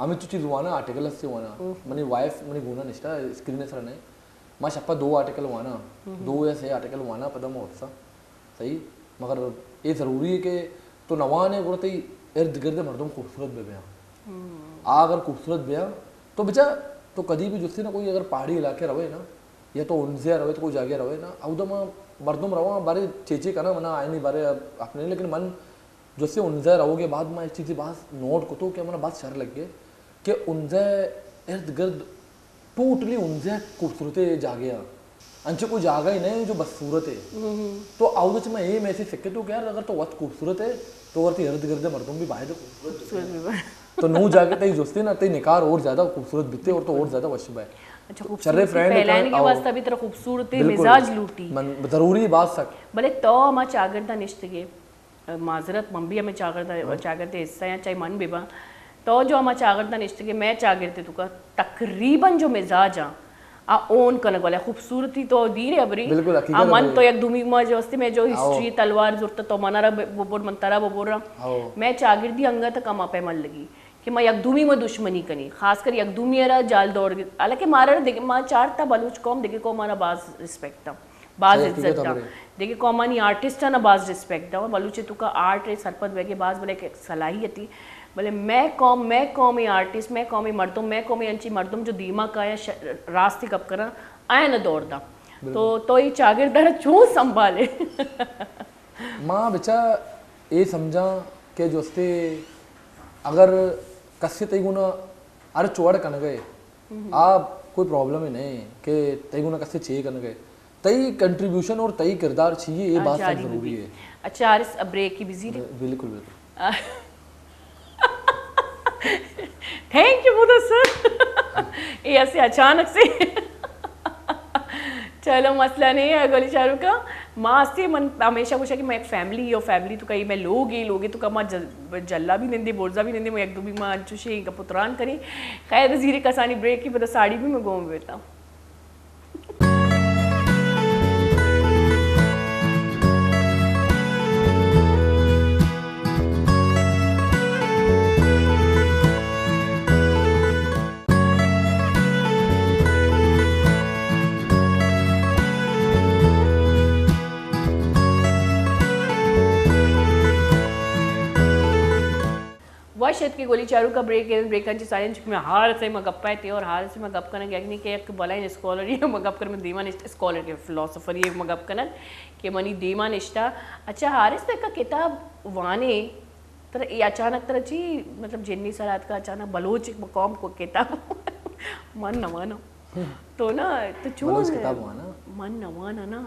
हमें तो चीज वाना आर्टिकल से वाना मनी वाइफ मनी गुना निष्ठा स्क्रीन सर ने मां शप्पा 2 आर्टिकल वाना 2 या 6 आर्टिकल वाना पदम होता सही मगर ये जरूरी है कि तो नवान है बोलते ही इर्द गिर्द मर्दों खूबसूरत बेबया अगर खूबसूरत बेया तो बेचा तो कभी भी जो ना कोई अगर पहाड़ी इलाके रहे ना या तो उनसे रहे तो कोई जागे रहे ना अवदम मर्दम रहो बारे चेचे का ना मना आए नहीं बारे अपने लेकिन मन जो से उनसे रहोगे बाद में इस चीज़ बात नोट को तो क्या मना बात शर लग गए कि उनसे इर्द गिर्द टोटली उनसे खूबसूरत जागे अंचे कोई जागा ही नहीं जो बदसूरत है तो आउट में ये मैसेज सिक्के तो यार अगर तो वक्त खूबसूरत है तो अगर इर्द गिर्द मर्दम भी बाहर तो नू जाके तई जोस्ती ना तई निकार और ज्यादा खूबसूरत बिते और तो और ज्यादा वशबा है अच्छा खूबसूरत पहलाने के वास्ते अभी तरह खूबसूरत मिजाज लूटी जरूरी बात सक भले तो हम चागरदा निश्तगे माजरत मम्बी हमें चागरदे हिस्सा या चाहे मन बेबा तो जो हम चागरदा निश्तगे मैं चागरते तुका तकरीबन जो मिजाज आ ओन कनक वाला खूबसूरती तो दीरे अबरी आ मन तो एक दुमी में जो अस्ते में जो हिस्ट्री तलवार जुरता तो मनारा बोबर मंतरा बोबोरा मैं चागिरदी अंगा तक कमा पे मन लगी कि मैं यकदूमी में दुश्मनी कनी खासकर यकदूमी रा जाल दौड़ हालांकि मारा देखे मां चारता बलूच कौम देखे को मारा बाज रिस्पेक्ट था बाज इज्जत था देखे को मानी आर्टिस्ट ना बाज रिस्पेक्ट था बलूचे तुका आर्ट रे सरपत बेगे बाज बोले एक सलाहियती बोले मैं कौमी आर्टिस्ट मैं कौमी मर्दम मैं कौमी अंची मर्दम जो दिमाग का या रास्ते कब करा आया न दौड़दा तो ये चागिरदार चू संभाले मां बेचा ये समझा के जोस्ते अगर कस्य तई गुना अरे चोड़ कन गए आप कोई प्रॉब्लम ही नहीं कि तई गुना कस्य चाहिए कन गए तई कंट्रीब्यूशन और तई किरदार चाहिए ये बात सब जरूरी है अच्छा आरिस ब्रेक की बिजी बिल्कुल थैंक यू मुदस्सर ये ऐसे अचानक से चलो मसला नहीं है गोली शाहरुख का माँ से मन हमेशा पूछा कि मैं एक फैमिली तो कहीं मैं लोगे तो कमा जल्ला भी नहीं दे बोर्जा भी नहीं दे मैं एक दो भी माँ चुशे का पुत्रान करी खैर जीरे कसानी ब्रेक की बता साड़ी भी मैं गोम बेटा शेत की गोली चारू का ब्रेकांची सायन्स मी हार से मग गप्पा येते और हार से मग गप कनक यानी के एक बलाइन स्कॉलर ये मग गप कर में दीवान स्कॉलर के फिलोसोफर ये मग गप कनक के मनी दीवान इष्टा अच्छा हारिस पे का किताब वाने तर ये अचानक तरची मतलब जेन्नी सरात का अचानक बलोच कौम को किताब मन नवाना तो ना तो बलोच चून किताब हुआ ना मन नवाना ना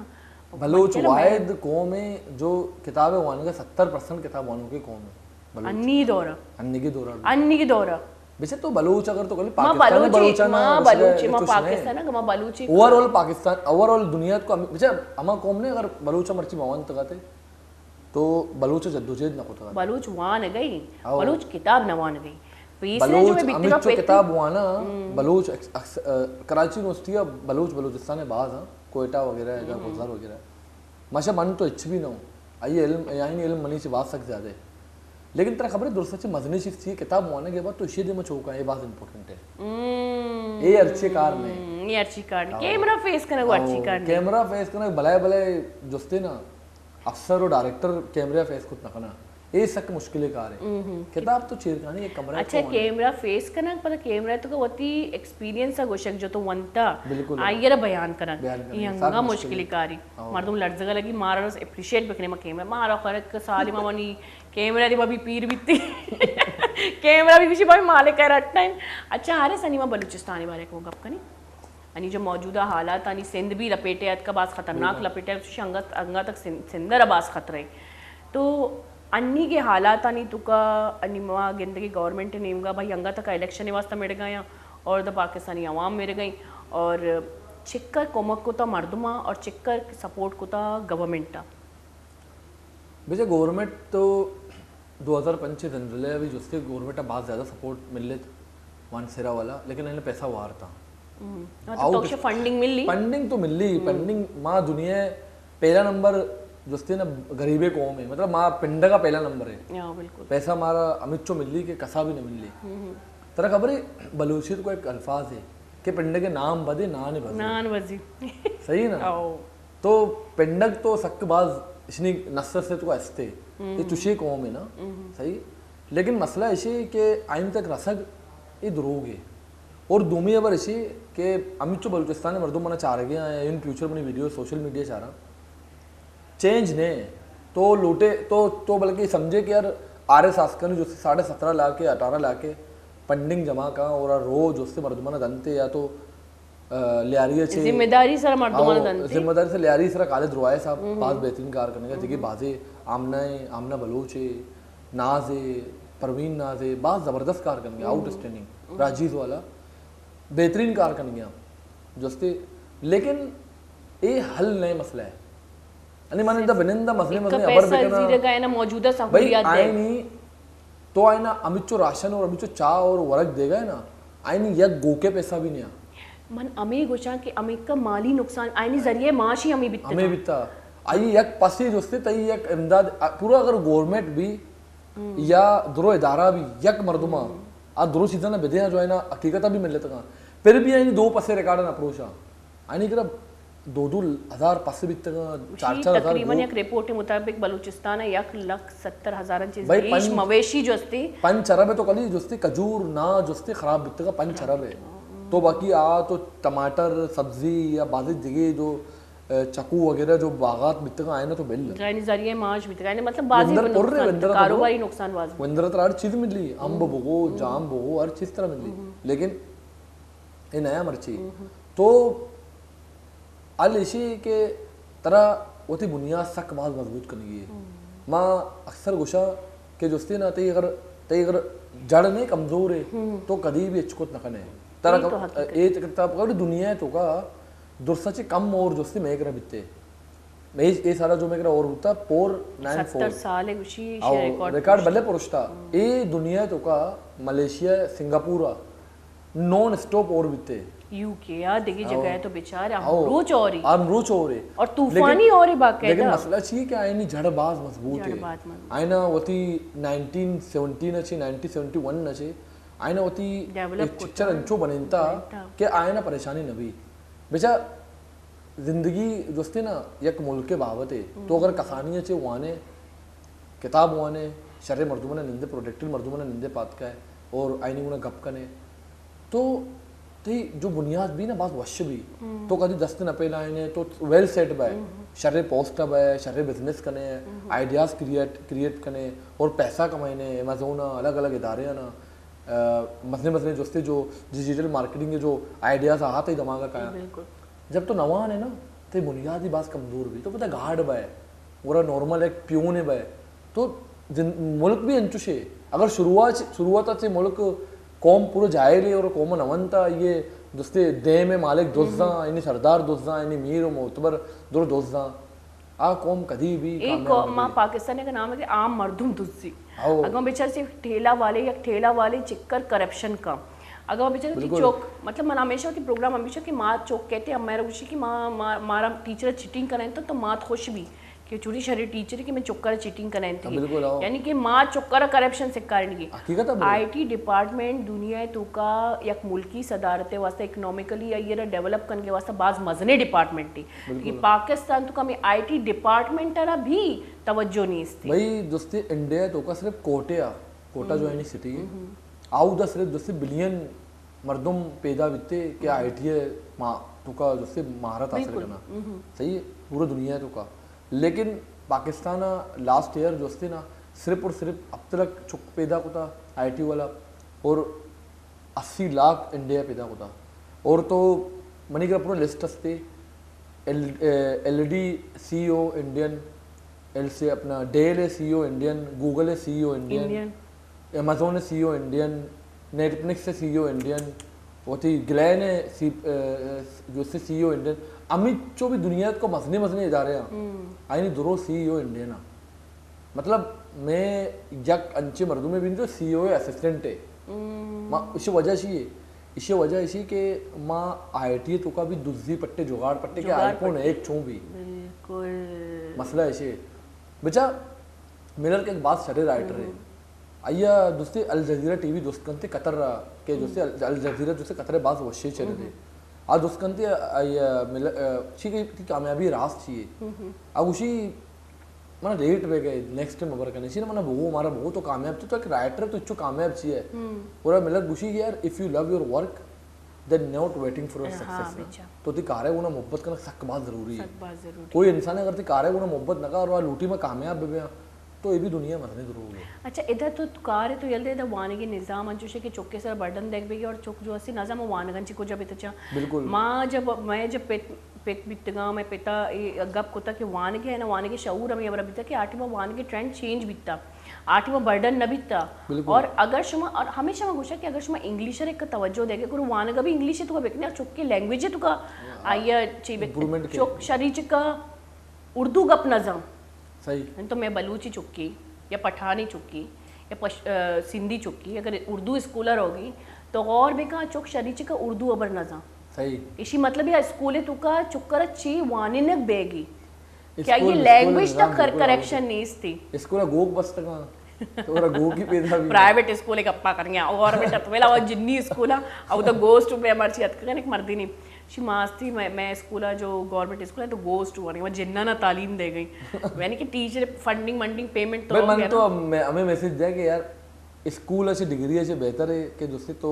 बलोच वायद कौम है जो किताबें वाने का 70% किताब वानों की कौम है बलोच अन्नी दौरा अन्नी की दौरा बेचे तो बलोच अगर तो कल माँ पाकिस्तान बलूची माँ पाकिस्तान ना माँ बलूची ओवरऑल पाकिस्तान ओवरऑल दुनिया को बेचे अमा कौम ने अगर बलोच मर्ची भवन तकाते तो बलोच जद्दोजहद न होता बलूच वान गई बलूच किताब न वान गई बलोच अमित जो किताब वाना बलोच कराची यूनिवर्सिटी या बलोचिस्तान है बाज हां कोयटा वगैरह है गुलजार वगैरह माशा मन तो इच्छ भी ना हो आइए इल्म यानी इल्म मनी से बात सक ज्यादा है लेकिन तेरा खबर है दुरुस्त से मजनी चीज थी किताब वाने के बाद तो इसी दिन में चौका ये बात इंपॉर्टेंट है ये अर्चे कार में ये अर्ची कार्ड कैमरा फेस करना वो अर्ची कार्ड कैमरा फेस करना भले भले जोस्ते ना अफसर और डायरेक्टर कैमरा फेस कुछ नखना ये सक मुश्किल कार है किताब तो चेरकानी एक कमरा अच्छा कैमरा फेस करना पर कैमरा तो वती एक्सपीरियंस है गोशक जो तो वंता आयर बयान करना ये हंगा मुश्किल कारी मर्दम लड़जगा लगी मारा अप्रिशिएट बकने में कैमरा मारा फरक साली मावनी कैमरा दी बबी पीर बित्ती कैमरा भी किसी भाई मालिक कर रटना अच्छा हारे सनीमा बलूचिस्तानी बारे को गप कनी आणि जो मौजूदा हालात आणि सिंध भी लपेटे आहेत का बास खतरनाक लपेटे अंगात अंगा तक सिंदर बास खतरे तो अन्नी के हालात आणि तुका आणि मग गिंदगी गवर्नमेंट नेमगा भाई अंगा तक इलेक्शन वास्ता मिल गया और द पाकिस्तानी अवाम मिल गई और चिक्कर कोमक को तो मर्दमा और चिक्कर सपोर्ट को तो गवर्नमेंट बेचे गवर्नमेंट तो 2005 जनरल अभी जिसके गवर्नमेंट बहुत ज़्यादा सपोर्ट मिल वन सिरा वाला लेकिन इन्हें पैसा वार था तो फंडिंग मिली फंडिंग तो मिली फंडिंग माँ दुनिया पहला नंबर जोस्ते ना गरीबे कौम है मतलब माँ पिंड का पहला नंबर है बिल्कुल पैसा हमारा अमित चो मिली के कसा भी नहीं मिली तेरा खबर है बलूचियत को एक अल्फाज है कि पिंड के नाम बदे नान बजी सही ना तो पिंडक तो सक्कबाज इसने नस्र से तो हंसते ये तुझे कौम है ना सही लेकिन मसला ऐसे कि आइन तक रसग ये दुरोग है और दूमी अबर ऐसे कि अमित चो बलूचिस्तान में मर्दों मना चाह रहे हैं इन फ्यूचर में वीडियो सोशल मीडिया चाह रहा चेंज ने तो लूटे तो बल्कि समझे कि यार आर्य शासक ने जो 17.5 लाख के 18 लाख के फंडिंग जमा का और रोज उससे मर्दमाना दंते या तो लियारी से जिम्मेदारी सर मर्दमाना दंते जिम्मेदारी से लियारी सर खालिद रुआए साहब पास बेहतरीन कार करने का जगह बाजे आमना बलोच है नाज है परवीन नाज है बहुत ज़बरदस्त कार करने आउटस्टैंडिंग राजीज वाला बेहतरीन कार करने जोस्ते लेकिन ये हल नए मसला है आणि माने द बनिंदा मसले अबर बेकना ना मौजूदा सहूलियत भाई आईनी तो आईना अमित राशन और अमित चाह और वर्क देगा ना आईनी यक गोके पैसा भी नहीं मन अमी गोचा कि अमी का माली नुकसान आईनी जरिए माश ही अमी बित्ता आई यक पासी जोस्ते तई यक इमदाद पूरा अगर गवर्नमेंट भी या दुरो इदारा भी यक मर्दुमा आ दुरो चीज़ा ना बेदे जो है ना हकीकत भी मिल लेता फिर भी आईनी 2 पसे रिकॉर्ड ना अप्रोच आईनी करा 2,000 पासे भी तक 4,000 तकरीबन एक रिपोर्ट के मुताबिक बलूचिस्तान 1,70,000 चीज मवेशी जो असते 5 अरब है तो कली जोस्ते खजूर ना जोस्ते खराब बिकते का 5 अरब है तो बाकी तो टमाटर सब्जी या बाजी जगह जो चक्कू वगैरह जो बागात बिकते का आए ना तो बिल यानी जरिए माश बिकते का मतलब बाजी कारोबारी नुकसान वाज वंदर तो हर चीज मिल रही अंब बोगो जाम बोगो हर चीज तरह मिल रही लेकिन ये नया मर्ची तो अल इसी के तरह वो बुनियाद सक बहुत मजबूत करनी है माँ अक्सर गुस्सा के जोस्ती ना तई अगर जड़ नहीं कमजोर है तो कभी भी अच्छुत नखन है तरह ये किताब का दुनिया तो का दुर्सा से कम और जोस्ती मैं कर बिते मैं ये सारा जो मैं कर और होता 494 साल है गुशी रिकॉर्ड बल्ले पुरुषता ये दुनिया तो का मलेशिया सिंगापुर नॉन स्टॉप और बिते यूके यार देखी जगह है तो बेचारे अमरूच और है और तूफानी और है बाकायदा लेकिन मसला छी कि आईनी जड़बाज मजबूत है आईना होती 1970 नचे 1971 नचे आईना होती पिक्चर अंचो बनेता कि आईना परेशानी नबी बेचा जिंदगी जोस्ते ना एक मुल्क के बावत है तो अगर कहानी चे वाने किताब वाने शर्रे मर्दुमने निंदे प्रोटेक्टेड मर्दुमने निंदे पात का है और आईनी मुने गप कने तो ती जो बुनियाद भी ना बात वश्य भी तो कभी दस्त न पेला आईने तो वेल सेट बाय शर्रे पोस्ट बाय शर्रे बिजनेस कने आइडियाज क्रिएट कने और पैसा कमाने अमेज़न अलग अलग इदारे ना मसले मसले जो डिजिटल मार्केटिंग के जो आइडियाज आते ही दिमाग का बिल्कुल जब तो नवान है ना तो बुनियादी बात कमजोर भी तो पता गार्ड बाय पूरा नॉर्मल एक प्यून है बाय तो मुल्क भी अंचुशे अगर शुरुआत से मुल्क कौम पूरा जायली और कौम नवंता ये दोस्ते दे में मालिक दोस्ता इन्हीं सरदार दोस्ता इन्हीं मीर और मोतबर दो दोस्ता आ कौम कभी भी एक कौम माँ पाकिस्तान का नाम है कि आम मर्दुम दुस्सी अगर बेचार सिर्फ ठेला वाले चिक्कर करप्शन का अगर बेचारे चौक मतलब मन हमेशा की प्रोग्राम हमेशा कि माँ चौक कहते हैं मेरा खुशी कि माँ मारा टीचर चीटिंग कराएं तो माँ खुश भी कि चूड़ी शरीर टीचर कि मैं चुक्कर चीटिंग कराएं थी यानी कि माँ चुक्कर करप्शन से कारण की आईटी डिपार्टमेंट दुनिया तो का एक मुल्की सदारते वास्ते इकोनॉमिकली ये डेवलप करने के वास्ते बाज मजने डिपार्टमेंट थी कि पाकिस्तान तो कमी आईटी डिपार्टमेंट रा भी तवज्जो नहीं थी भाई दोस्ती इंडिया तो का सिर्फ कोटा जो है सिटी है आउ द सिर्फ दोस्ती बिलियन मर्दुम पैदा बिते के आईटी है तो का दोस्ती महारत हासिल करना सही है पूरा दुनिया तो का लेकिन पाकिस्तान लास्ट ईयर जो थे ना सिर्फ और सिर्फ अब तक चुक पैदा होता आईटी वाला और 80 लाख इंडिया पैदा होता और तो मनी का पूरा लिस्ट असते एलडी सीईओ इंडियन एल से अपना डेल है सीईओ इंडियन गूगल है सीईओ इंडियन अमेजोन है सीईओ इंडियन नेटफ्लिक्स है सीईओ इंडियन होती ग्लैन है जो से सीईओ इंडियन अमित जो भी दुनिया को मसने इदारे हैं आई नहीं दुरो सीईओ इंडियन मतलब मैं जग अंचे मर्दों में भी जो सीईओ असिस्टेंट है माँ इसी वजह इसी के माँ आईटी तो का भी दुज्जी पट्टे जुगाड़ पट्टे के आईफोन है एक चों भी बिल्कुल मसला ऐसे बच्चा मिलर के एक बात शरीर राइटर है आइया दोस्ती अल जजीरा टीवी दोस्त कंते कतर के दोस्ती अल जजीरा दोस्ती कतर बात वश्य चले थे आ दोस्त कंते आइया मिल ठीक है कामयाबी रास चाहिए अब उसी मना रेट पे गए नेक्स्ट टाइम अबर करने चाहिए मना वो हमारा वो तो कामयाब तो एक राइटर तो इच्छो कामयाब चाहिए पूरा मिलर गुशी यार if you love your work then not waiting for your success तो ती कार्य वो ना मोहब्बत करना सख्त बात जरूरी है कोई इंसान अगर ती कार्य वो ना मोहब्बत ना कर और लूटी में कामयाब बे तो ये भी दुनिया मरने जरूर है अच्छा इधर तो कार है तो यल्दे इधर वाने के निज़ाम अंजुशे के चौके सर बर्डन देख भी और चौक जो अस्सी नज़ाम वानगन ची को जब इतना बिल्कुल माँ जब मैं जब पेट बितगा मैं पिता गप कोता के वान के है ना वाने के शऊर हमें अबर बिता कि आठवां वान के ट्रेंड चेंज बिता आठवां बर्डन न बिता और अगर शुमा और हमेशा मैं पूछा कि अगर शुमा इंग्लिश एक तवज्जो देके गुरु वान का भी इंग्लिश है तो बेकने चौक के लैंग्वेज है तो का आया चाहिए चौक शरीर का उर्दू गप नज़ाम सही तो मैं बलूची चुक्की या पठानी चुक्की या सिंधी चुक्की अगर उर्दू स्कूलर होगी तो और भी कहा चुक शरीची का उर्दू अबर नजा सही इसी मतलब या स्कूल है तुका चुक्कर ची वाने न बेगी क्या ये लैंग्वेज तक करेक्शन नहीं थी स्कूल गोग बस तक तो गो की पैदा भी प्राइवेट स्कूल एक अप्पा करेंगे और बेटा वेला वो जिन्नी स्कूल अब तो गोस्ट टू पे मर्ची हत करने मर्दी नहीं शी मास्ती मैं स्कूल जो गवर्नमेंट स्कूल है तो गोस्ट टू वो जिन्ना ना तालीम दे गई यानी कि टीचर फंडिंग पेमेंट तो मन तो हमें मैसेज दिया कि यार स्कूल अच्छी डिग्री अच्छी बेहतर है कि दूसरी तो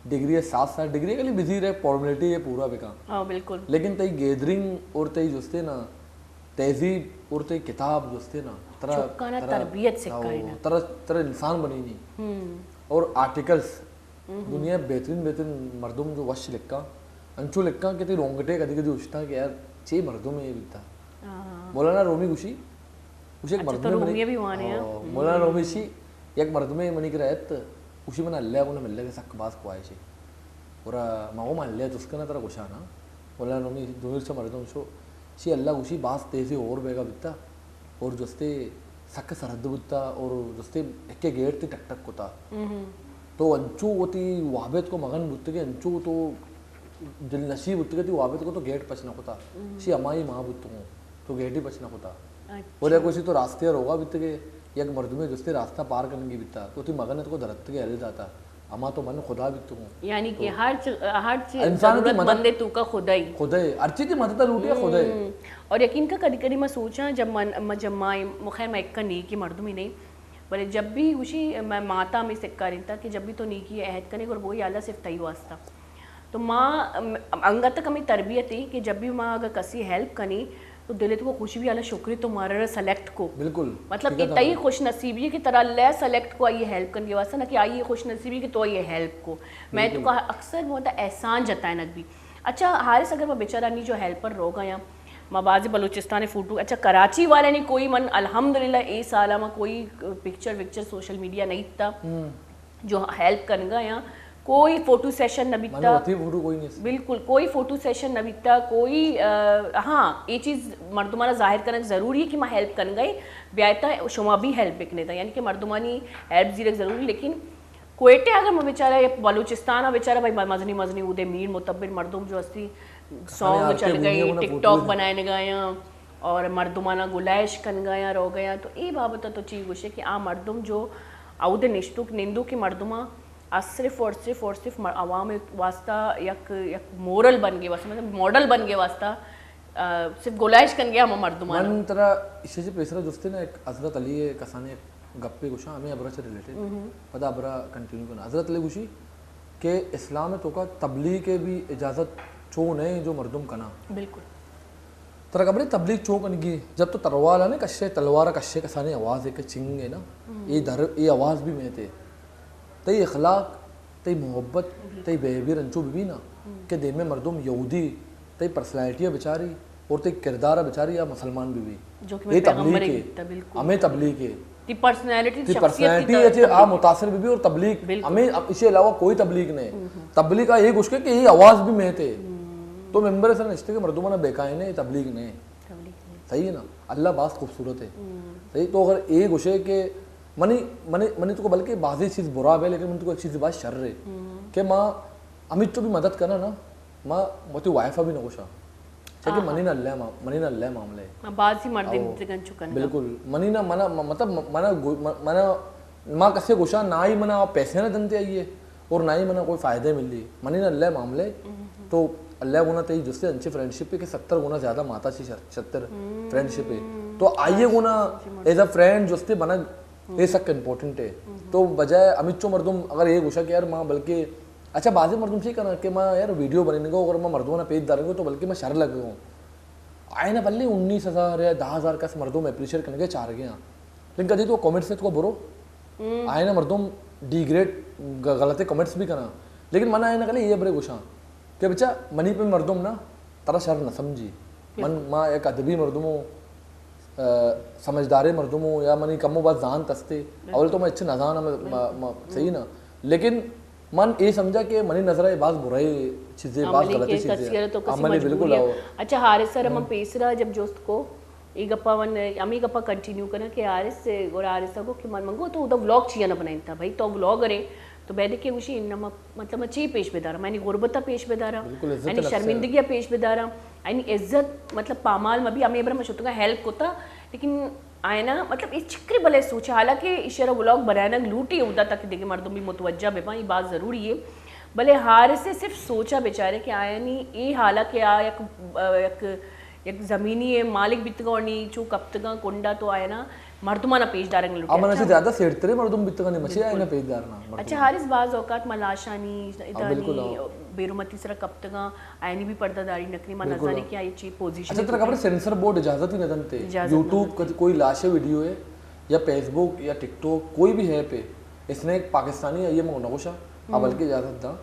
डिग्री है 7 साल डिग्री के लिए बिजी रहे फॉर्मेलिटी है पूरा बेका हाँ बिल्कुल लेकिन तई गैदरिंग और तई जोस्ते ना तहजीब और तई किताब जोस्ते ना तरबियत से तरह इंसान बनी नहीं और आर्टिकल्स दुनिया बेहतरीन मर्दुम जो वश लिखा अंचू लिखा कि ते रोंगटे कभी कभी उछता कि यार छे मर्दों में ये बिकता मौलाना रोमी गुशी उसे एक मर्द में मौलाना रोमी शी एक मर्द में मनी के रहत उसी में अल्लाह को मिलने के सक बात को आए छे और माओ मान लिया तो उसका ना तरह गुशा ना मौलाना रोमी दोनों से मर्दों शो शी अल्लाह उसी बात तेजी और बेगा बिकता और जस्ते सक सरहद बिकता और जस्ते एक गेट ती टक टक होता तो अंचू होती वाबेत को मगन बुत्ते के अंचू तो दिल नसीब उतके थी वाबे को तो गेट पचना होता सी अमाई माँ बुत हूँ तो गेट ही पचना होता और या कोई तो रास्ते होगा बित के एक मर्द में जिससे रास्ता पार करने की बिता तो ती मगन को दरख्त के हल जाता अमा तो मन खुदा भी हूँ यानी कि हर चीज इंसान की मदद तू का खुदा ही हर चीज की मदद लूटिया खुदा और यकीन का कभी कभी मैं सोचा जब माई मुखैर मैं एक का नहीं कि मर्द में नहीं बोले जब भी उसी मैं माता में सिक्का रहता कि जब भी तो नीकी अहद कने और वही आला सिर्फ तई वास्ता तो माँ अंगा तक हमें तरबियत थी कि जब भी माँ अगर कसी हेल्प कनी तो दिले तो खुशी भी आला शुक्रिया तुम्हारा सेलेक्ट को बिल्कुल मतलब इतनी खुश नसीबी की तरह ले सेलेक्ट को आइए हेल्प करने के वास्ते ना कि आइए खुश नसीबी की तो आइए हेल्प को मैं तो कहा अक्सर बहुत एहसान जताए नक भी अच्छा हारिस अगर मैं बेचारा नहीं जो हेल्पर रो गया माँ बाजी बलूचिस्तान फोटो अच्छा कराची वाले ने कोई मन अल्हम्दुलिल्लाह ए साल में कोई पिक्चर विक्चर सोशल मीडिया नहीं था जो हेल्प कर गया कोई फोटो सेशन न बिकता फोटो कोई नहीं बिल्कुल कोई फोटो सेशन न बिकता कोई हाँ ये चीज़ मर्दुमाना जाहिर करना ज़रूरी है कि मैं हेल्प कर गई ब्याता शुमा भी हेल्प बिकने था यानी कि मर्दुमानी हेल्प जीरक ज़रूरी लेकिन कोयटे अगर मैं बेचारा ये बलूचिस्तान बेचारा भाई मजनी मजनी उदे मीर मुतब्बिर मर्दुम जो अस्ती सॉन्ग चल गई टिकटॉक बनाए गया और मर्दुमाना गुलाइश कन गया रो गया तो ये बाबत तो चीज़ गुस्से कि आ मर्दुम जो आउदे निश्तुक निंदू की मर्दुमा आज सिर्फ अवाम वास्ता यक मोरल बन गए वास्ता मतलब मॉडल बन गए वास्ता सिर्फ गुलाइश कन गया हम मर्दुमान मन तरह इसे पेसरा दोस्ती ना एक हजरत अली कसाने गप्पे गुशा हमें अबरा से रिलेटेड पता अबरा कंटिन्यू करना हजरत अली गुशी के इस्लाम में तो का तबलीग के भी इजाज़त चो नहीं जो मर्दुम कना बिल्कुल तरह कबरी तबलीग चो कनगी जब तो तरवाला ने कश्शे तलवार कश्शे कसाने आवाज़ एक चिंगे ना ये आवाज़ भी में थे तई अखलाक तई मोहब्बत तई बिहेवियर अंचो भी ना के दिन में मर्दुम यहूदी तई पर्सनैलिटियाँ बेचारी और तई किरदार बेचारी या मुसलमान भी जो कि तबलीग के हमें तबलीग के ती पर्सनैलिटी पर्सनैलिटी आ मुतासिर भी और तबलीग हमें इसके अलावा कोई तबलीग नहीं तबलीग का एक उसके कि ये आवाज़ भी में थे तो मेंबर सर रिश्ते के मर्दुमाना बेकाय ने तबलीग ने सही है ना अल्लाह बास खूबसूरत है सही तो अगर एक उसे के मनी मनी मनी तो बल्कि बाजी चीज़ बुरा है लेकिन मन तो एक चीज़ बात शर रहे कि माँ अमित तो भी मदद करना ना माँ मोती वाइफा भी नकोशा चाहिए मनी ना अल्लाह मामले बाजी मर्दी नितगन चुकन बिल्कुल मनी ना मना मतलब मना माँ कसे गुशा ना ही मना पैसे ना दनते आइए और ना ही मना कोई फ़ायदे मिल रही मनी ना अल्लाह मामले तो अल्लाह गुना तई जिससे अच्छी फ्रेंडशिप है कि 70 गुना ज़्यादा माता सी 70 फ्रेंडशिप है तो आइए गुना एज अ फ्रेंड जिससे बना ये सब इम्पोर्टेंट है तो बजाय अमित चो मर्दुम अगर ये गुशा कि यार माँ बल्कि अच्छा बाजी मर्दुम से करना कि माँ यार वीडियो बनेंगे को अगर मैं मर्दों ना पेज डालेंगे तो बल्कि मैं शर लग गया हूँ आए ना बल्ले 19,000 या 10,000 का मर्दुम अप्रिशिएट करने के चाह गया लेकिन कभी तो कमेंट्स से तो बुरो आए ना मर्दुम डिग्रेड गलत कमेंट्स भी करना लेकिन मना आए ना कल ये बड़े गुशा कि बच्चा मनी पे मर्दुम ना तारा शर न समझी मन माँ एक अदबी मर्दुमो समझदारे मर्दुमो या मनी कमो बात जान तस्ते अवल तो मैं अच्छे नजान सही ना लेकिन मन ये समझा कि मनी नजर है बात बुराई चीजें बात गलती चीजें तो अमली बिल्कुल आओ अच्छा हारिस सर हम पेसरा जब दोस्त को ई गप्पा वन अमी गप्पा कंटिन्यू करना कि हारिस से और हारिस को कि मन मंगो तो उदा व्लॉग चाहिए ना बनाई था भाई तो व्लॉग करे तो बैठे के उसी इनमा मतलब अच्छी पेश बेदारा मैंने गुरबता पेश बेदारा यानी शर्मिंदगी पेश बेदारा यानी इज्जत मतलब पामाल में भी हमें बरा मशुतगा हेल्प होता लेकिन आए ना मतलब ये चिक्री भले सोचा हालांकि इशारा व्लॉग बनाना लूटी होता तक देखिए मर्दों भी मुतवज्जा बेबा ये बात ज़रूरी है भले हार से सिर्फ सोचा बेचारे कि आया नहीं ये हालांकि आ एक ज़मीनी है मालिक बितगौनी चू कप्तगा कुंडा तो आया ना मर्दुमाना पेज डारेंगे अब मन से ज्यादा सेडतरे मर्दुम बितगा ने मचे आए ना पेज डारना अच्छा हारिस बाज औकात मलाशानी इदानी बेरुमती सरा कप्तगा आयनी भी पर्दादारी नकली मन नजाने की आई चीज पोजीशन अच्छा तरह खबर सेंसर बोर्ड इजाजत ही न दनते YouTube कोई लाशे वीडियो है या फेसबुक या टिकटॉक कोई भी है पे इसने एक पाकिस्तानी ये मैं नगोशा अब बल्कि इजाजत दा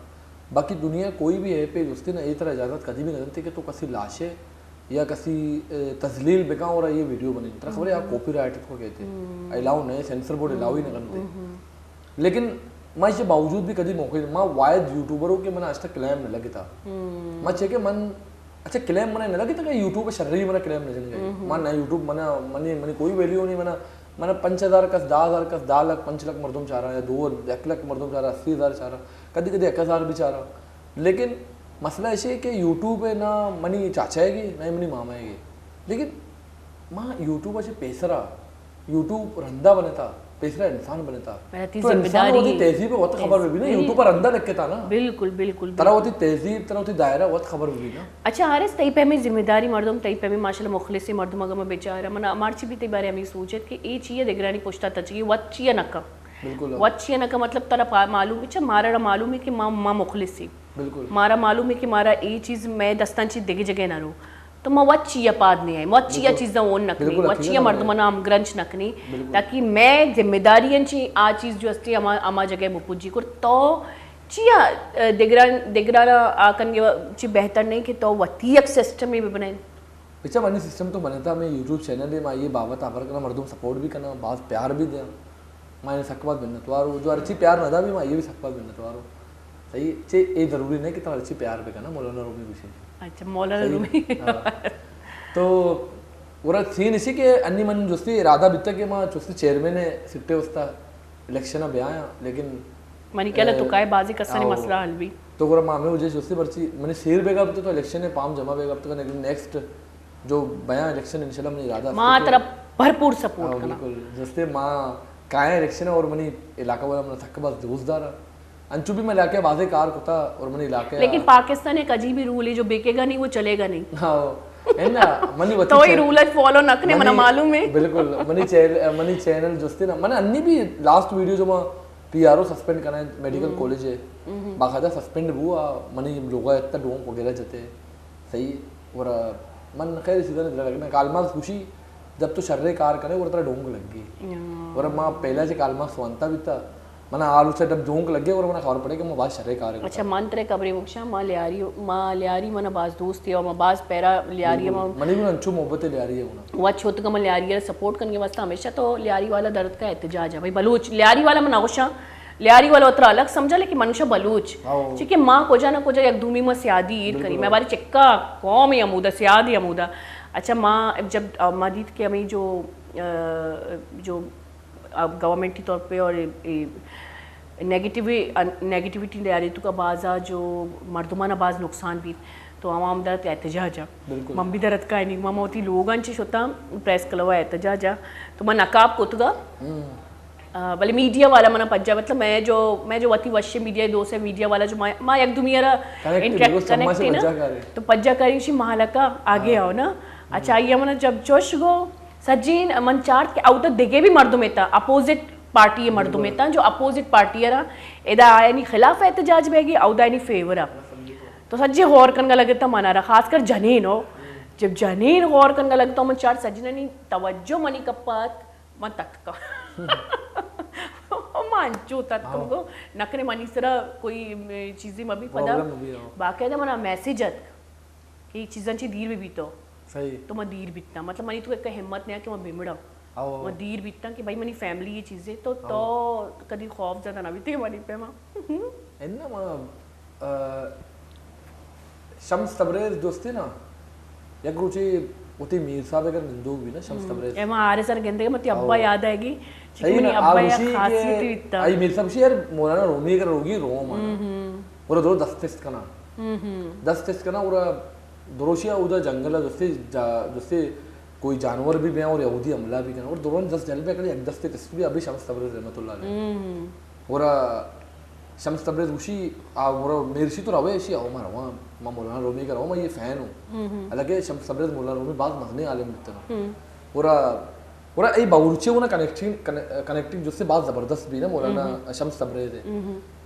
बाकी दुनिया कोई भी है पे उसने ना ये तरह इजाजत कभी भी न दनते कि तो कसी लाशे या किसी तजलील बेका हो रहा ये वीडियो बनी तरह खबर है आप कॉपीराइट को कहते हैं अलाउ नहीं सेंसर बोर्ड अलाउ ही नहीं करते लेकिन मैं इसके बावजूद भी कभी मौके मैं वायद यूट्यूबरों के मैंने आज तक क्लेम नहीं लगी था मैं चेके मन अच्छा क्लेम मैंने नहीं लगी था कि यूट्यूब पे शर्री मैंने क्लेम नहीं जंगे मैं ना यूट्यूब मैंने मनी मनी कोई वैल्यू नहीं मैंने 5,000 का 10,000 का 10 लाख 5 लाख मर्दों चाह रहा या 1 लाख मर्दों चाह रहा 80,000 चाह रहा कभी 1,000 भी चाह रहा लेकिन मसला ऐसे है कि यूट्यूब है ना मनी चाचा है ना मनी मामा है लेकिन माँ यूट्यूब अच्छे पेसरा यूट्यूब रंदा बने था पेसरा इंसान बने था मेरा ती तो इंसान जिम्मेदारी होती तहजीब पे बहुत खबर भी ना यूट्यूब पर अंदर रख के था ना बिल्कुल बिल्कुल तरह होती तहजीब तरह होती दायरा बहुत खबर भी ना अच्छा हारिस तई पे में जिम्मेदारी मर्दम तई पे में माशाल्लाह मुखलिस मर्दम अगर मैं बेचारा मन अमारची भी तई बारे हमें सोचे कि ए चीज दिगरानी पुछता तची वच्चिया नका बिल्कुल वच्चिया नका मतलब तरा मालूम है मारा मालूम है कि मां मुखलिस सी बिल्कुल मारा मालूम है कि मारा ये चीज मैं दस्तान चीज दिगी जगह ना रो तो मैं वच्चिया पाद नहीं आई वच्चिया चीज़ ओन नकनी बिल्कुल, वच्चिया मर्दमना हम ग्रंच नकनी ताकि मैं जिम्मेदारी आ चीज जो अस्ती अमा जगह बुपुजी को तो चिया दिगराना आकन ची बेहतर नहीं कि तो वती एक सिस्टम में भी बनाए पिछा मनी सिस्टम तो बने था मैं यूट्यूब चैनल में ये बाबत आवर करना मर्दों सपोर्ट भी करना बात प्यार भी दिया मैंने सकबात बिन्नतवार हो जो अर्ची प्यार न था भी मैं ये भी सकबात बिन्नतवार हो सही चे ये जरूरी नहीं कि तो अर्ची प्यार पे करना मौलाना रूमी विषय अच्छा मौलाना रूमी तो पूरा सीन इसी के अन्य मन जुस्ती इरादा बिता के मां जुस्ती चेयरमैन है सिट्टे उसता इलेक्शन अब आया लेकिन मनी क्या तो काय बाजी कसने मसला हल भी तो पूरा मामे मुझे जुस्ती पर्ची मैंने शेर बेगा तो इलेक्शन में पाम जमा बेगा तो नेक्स्ट जो बया इलेक्शन इंशाल्लाह मैंने इरादा मां तरफ भरपूर सपोर्ट करना बिल्कुल जुस्ती मां काय इलेक्शन और मनी इलाका वाला मन थक बस दोस्तदार अंचू भी मैं इलाके बाजे कार होता और मनी इलाके लेकिन पाकिस्तान एक अजीब ही रूल है जो बेकेगा नहीं वो चलेगा नहीं हाँ है ना मनी तो ही रूल फॉलो नकने मना मालूम है बिल्कुल मनी चैनल जुस्ती ना मैंने अन्नी भी लास्ट वीडियो जो मैं पीआरओ सस्पेंड करना है मेडिकल कॉलेज है बाकायदा सस्पेंड हुआ मनी लोग इतना डोम वगैरह जते सही और मन खैर सीधा नहीं लगना कालमा खुशी जब तो शर्रे कार करे और तरह डोंग लग गई और माँ पहला से कालमा स्वांता भी था मना आलू से जब डोंग लग गया और मना खबर पड़े कि मैं बात शर्रे कार अच्छा मंत्र कबरे मुक्षा मां लियारी मना बाज दोस्त है और मां बाज पैरा लियारी मनी भी अंचू मोहब्बत लियारी है वो छोट का मैं लियारी सपोर्ट करने वास्ते हमेशा तो लियारी वाला दर्द का एहतजाज है भाई बलूच लियारी वाला मना होशा लियारी वाला उतना अलग समझा लेकिन मनुष्य बलूच ठीक है माँ कोजा ना कोजा एक धूमी में सियादी ईद करी मैं बारी चिक्का कौम ही अमूदा सियाद ही अमूदा अच्छा माँ जब मदीद के हमें जो गवर्नमेंट के तौर पे और नेगेटिविटी ले आ रही तो का बाजा जो मर्दमाना बाज नुकसान भी तो आवाम दरत एहतजाज मम्मी दरत का नहीं मामा होती लोगों होता प्रेस कलवा एहतजाज तो मैं नकाब कोतगा भले मीडिया वाला मना पज्जा मतलब मैं जो वती वश्य मीडिया दो से मीडिया वाला जो माँ एक दुमियारा इंटरेक्ट कनेक्ट है ना तो पज्जा करी शी महालका आगे आओ ना अच्छा ये मना जब जोश गो सजीन मन चार्ट के आउट दिगे भी मर्दों में था अपोजिट पार्टी मर्दों में था जो अपोजिट पार्टी है एदा आया नहीं खिलाफ एहतजाज बेगी औदा नहीं फेवर आ तो सज्जे गौर करने लगे था मना रहा खासकर जनीन हो जब जनीन गौर करने लगता हूँ मैं चार सजना नहीं तवज्जो मनी कपात मैं तक का मानचो तक तुमको नकने मनी सरा कोई चीजें मबी पदा बाकायदा मना मैसेज कि चीज़ां ची दीर भी बीतो सही तो मैं दीर बीतना मतलब मनी तो एक हिम्मत नहीं है कि मैं बिमड़ा मैं दीर बीतना कि भाई मनी फैमिली ये चीजें तो कभी खौफ ज़्यादा ना बीते मनी पे माँ इन्ना माँ शम्स तबरेज़ दोस्ती ना या कुछ उती मीर साहब अगर निंदू भी ना शम्स तबरेज़ एमा आरे सर गेंदे मत अब्बा याद आएगी सही ना अब्बा या आउशी खासियत के इतना आई मीर साहब यार मौलाना रूमी अगर रोगी रोम और दो 10 टेस्ट करना 10 टेस्ट करना और दोरोशिया उधर जंगल जैसे कोई जानवर भी बया और यहूदी हमला भी करना और दोनों 10 जल पे करे 10 टेस्ट भी अभी शम्स तबरेज़ रहमतुल्लाह अलैह और शम्स तबरेज़ उशी और मेरसी तो रवे शी आओ मारो मैं मौलाना रूमी का रहो मैं ये फैन हूँ हालांकि शम्स तबरेज़ मौलाना रूमी बात मजने आलिम मिलते और ये बावरची वो ना कनेक्टिंग जिससे बात ज़बरदस्त भी ना मौलाना शम्स तबरेज़ है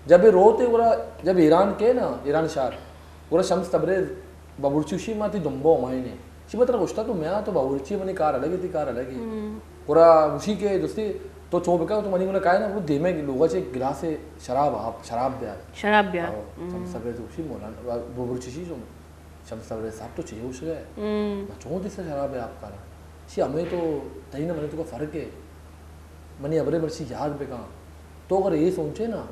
जब ये रोते और जब ईरान के ना ईरान शार और शम्स तबरेज़ बावरची उशी माती दुम्बो मायने शी मतलब उष्टा तो मैं तो बावरची मनी कार अलग थी कार अलग ही और उसी के दोस्ती तो चोब का तो मनी उन्हें कहा ना वो देमे लोगों से गिलास से शराब ब्याह शम्स तबरेज़ उशी मौलाना बावरची शी जो शम्स तबरेज़ साहब तो चाहिए उस गए चौं दिस शराब है आपका शी हमें तो तही ना मनी तो का फ़र्क है मनी अबरे बरसी याद पे कहाँ तो अगर ये सोचे ना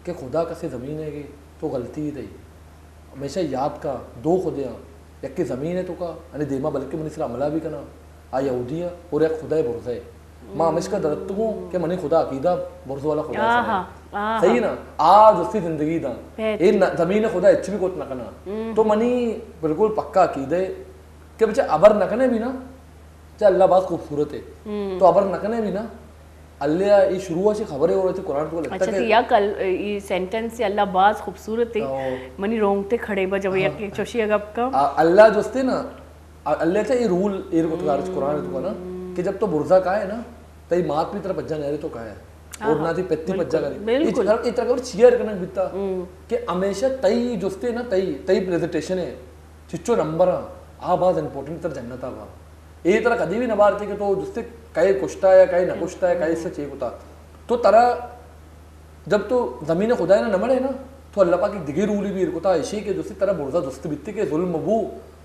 कि खुदा कसे ज़मीन है कि तो गलती ही थी हमेशा याद का दो खुदियाँ एक की ज़मीन है तो का अरे देमा बल्कि मनी सिरा अमला भी करना आ यहूदियाँ और एक खुदा बुरज़ है माँ हमेशा का दरत हूँ कि मनी खुदा अकीदा बुरज़ वाला खुदा सही ना आज उसकी ज़िंदगी था ये ज़मीन खुदा इच्छ भी कोट न करना तो मनी बिल्कुल पक्का अकीदे कि बच्चे अबर न करने भी ना चाहे अल्लाह बात खूबसूरत है तो अबर न करने भी ना अल्लाह ये शुरुआची खबरें हो रही थी कुरान को लगता अच्छा है तो या कल ये सेंटेंस से अल्लाह बाज खूबसूरत है मनी रोंगते खड़े बा जब या चोशी अगप का अल्लाह जोस्ते ना अल्लाह से ये रूल एर को तुकार कुरान तो ना कि जब तो बुर्जा का है ना तई मात भी तरह पज्जा नहीं तो का है और ना थी पेत्ती पज्जा करी इतना कर चीयर करना बिता कि हमेशा तई जोस्ते ना तई प्रेजेंटेशन है चिच्चो नंबर आ बात इंपॉर्टेंट तर जन्नत बा ये तरह कभी भी नबार थे कि तो जिससे कई कुश्ता है कई नकुश्ता है कई से चेक होता तो तरह जब तो जमीन खुदा ना नमड़े ना तो अल्लाह पाक की दिगी रूली भी इरकोता ऐसी के जिससे तरह बुर्जा दुस्त बित्ती के जुल्म वो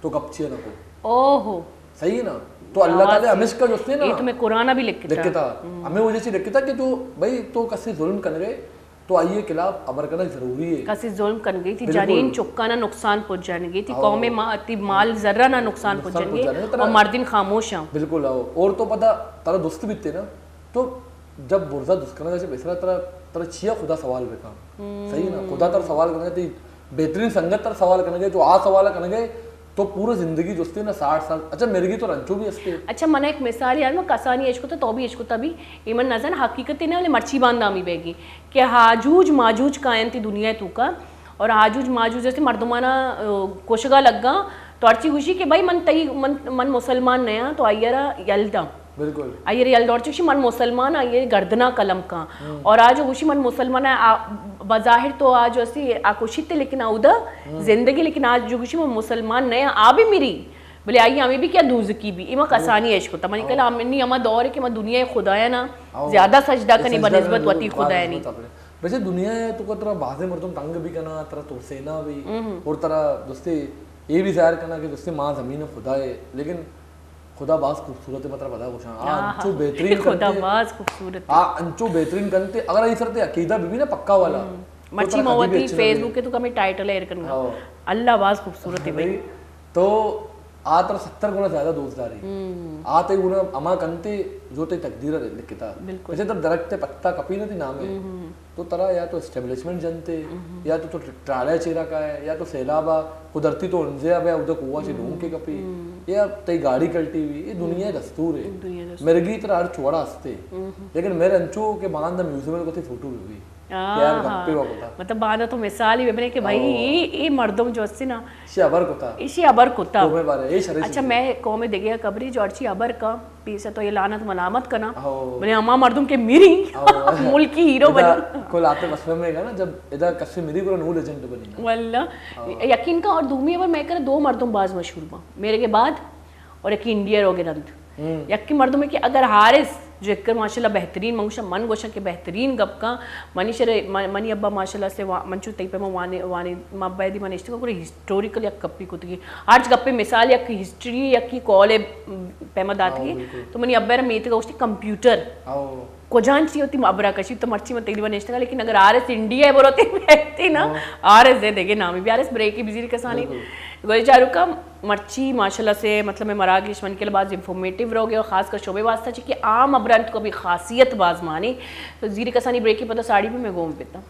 तो कपचिए ना को ओहो सही है ना तो अल्लाह ताला हमेश का जोस्ते ना ये तुम्हें कुरान भी लिख लिख के था हमें वजह से लिख के था कि जो भाई तो कसी जुल्म कर गए तो आइए खिलाफ अमर करना जरूरी है कसी जुल्म कर गई थी जानीन चुक्का ना नुकसान पहुंचाने गई थी कौमे माती माल जर्रा ना नुकसान पहुंचाने और मर्दिन खामोश हैं बिल्कुल आओ और तो पता तारा दोस्त भी थे ना तो जब बुर्जा दुस्कना जैसे बेसरा तरह तरह छिया खुदा सवाल बेका सही ना खुदा तर सवाल करने थी बेहतरीन संगत तर सवाल करने गए जो आ सवाल करने गए तो पूरी जिंदगी जोस्ती ना 60 साल अच्छा मेरे की तो रंचो भी हस्ते अच्छा मन एक मिसाल यार मैं कसानी एज को तो भी एज को तभी इमन नजर हकीकत ने वाले मर्ची बांधामी बेगी कि हाजूज माजूज कायन थी दुनिया तू का और हाजूज माजूज जैसे मर्दमाना कोशगा लगा तो अर्ची खुशी कि भाई मन तई मन मुसलमान नया तो आयरा यल्दा बिल्कुल आयर यल्दौर मन मुसलमान आये गर्दना कलम का और आज उसी मन मुसलमान है बज़ाहिर तो आज ऐसी आकुशित लेकिन आउदा जिंदगी लेकिन आज जो उसी मन मुसलमान नया आ भी मेरी बोले आई हमें भी क्या दूज की भी इमा कसानी ऐश को तमनी कल आमनी अमा दौर है कि मैं दुनिया खुदाया ना ज्यादा सजदा करनी बनिस्बत वती खुदाया नहीं वैसे दुनिया है तो तरह बाजे मर्दम तंग भी करना तरह तो सेना भी और तरह दोस्ती ये भी जाहिर करना कि दोस्ती माँ जमीन खुदा है लेकिन खुदा बाज खूबसूरत है मतलब बता कुछ अंचो बेहतरीन खुदा बाज खूबसूरत अंचो बेहतरीन करते अगर ये सरते अकीदा भी ना पक्का वाला मच्छी मवती फेसबुक के तो कमी टाइटल है करना अल्लाह बाज खूबसूरत है भाई तो आ तर 70 गुना ज्यादा दोस्तदारी आ ते गुना अमा कंते जो ते तकदीर लिखता वैसे तर दरख्त पत्ता कपी न थी नाम है तो तरह या तो एस्टेब्लिशमेंट जनते या तो ट्राला चेरा का है या तो सैलाबा कुदरती तो उनजे है उधर कुआ से ढूंढ के कपी या तई गाड़ी कल्टी हुई ये दुनिया दस्तूर है मेरे की तरह हर चौड़ा हंसते लेकिन मेरे अंचो के बांध म्यूजियम को थी फोटो भी हुई यार गप्पे वो होता मतलब बांधा तो मिसाल ही बने कि भाई ये मर्दम जो अस्सी ना इसी अबर कोता इसी अबर कोता तो मैं बारे ये शरीर अच्छा मैं कौमे देखे कबरी जॉर्जी अबर का पीछे तो ये लानत मलामत करना मैंने अम्मा मर्दम के मेरी मुल्क की हीरो बनी कोई आते मसले में ना जब इधर कस्से मेरी को नो लेजेंड बनी वल्ला यकीन का और दूमी अबर मैं कर दो मर्दम बाज मशहूर बा मेरे के बाद और एक इंडिया रोगे रंग यकी मर्दम में कि अगर हारिस जो एक माशाल्लाह बेहतरीन मंगुशा मन गोशा के बेहतरीन गप का मनी अब्बा माशाल्लाह से मंचू तई पे वाने वाने मब्बादी मन इष्ट को पूरे हिस्टोरिकल या कप्पी को तकी आज गप्पे मिसाल या की हिस्ट्री या की कॉल पेमा दात की तो मनी अब्बा मीत का उसकी कंप्यूटर को जान सी होती अबरा कशी तो मर्ची में तेरी बनेस्ट का लेकिन अगर आरएस इंडिया है बोलते रहती ना आरएस दे देगे नाम भी आरएस ब्रेक की बिजी कसानी गोली चारू का मर्ची माशाल्लाह से मतलब मैं मरागिश मन के बाद इंफॉर्मेटिव रहोगे और खास कर शोबे वास्ता कि आम अबरंत को भी खासियत बाज मानी तो जीरी कसानी ब्रेक की पता साड़ी भी मैं गोम पेता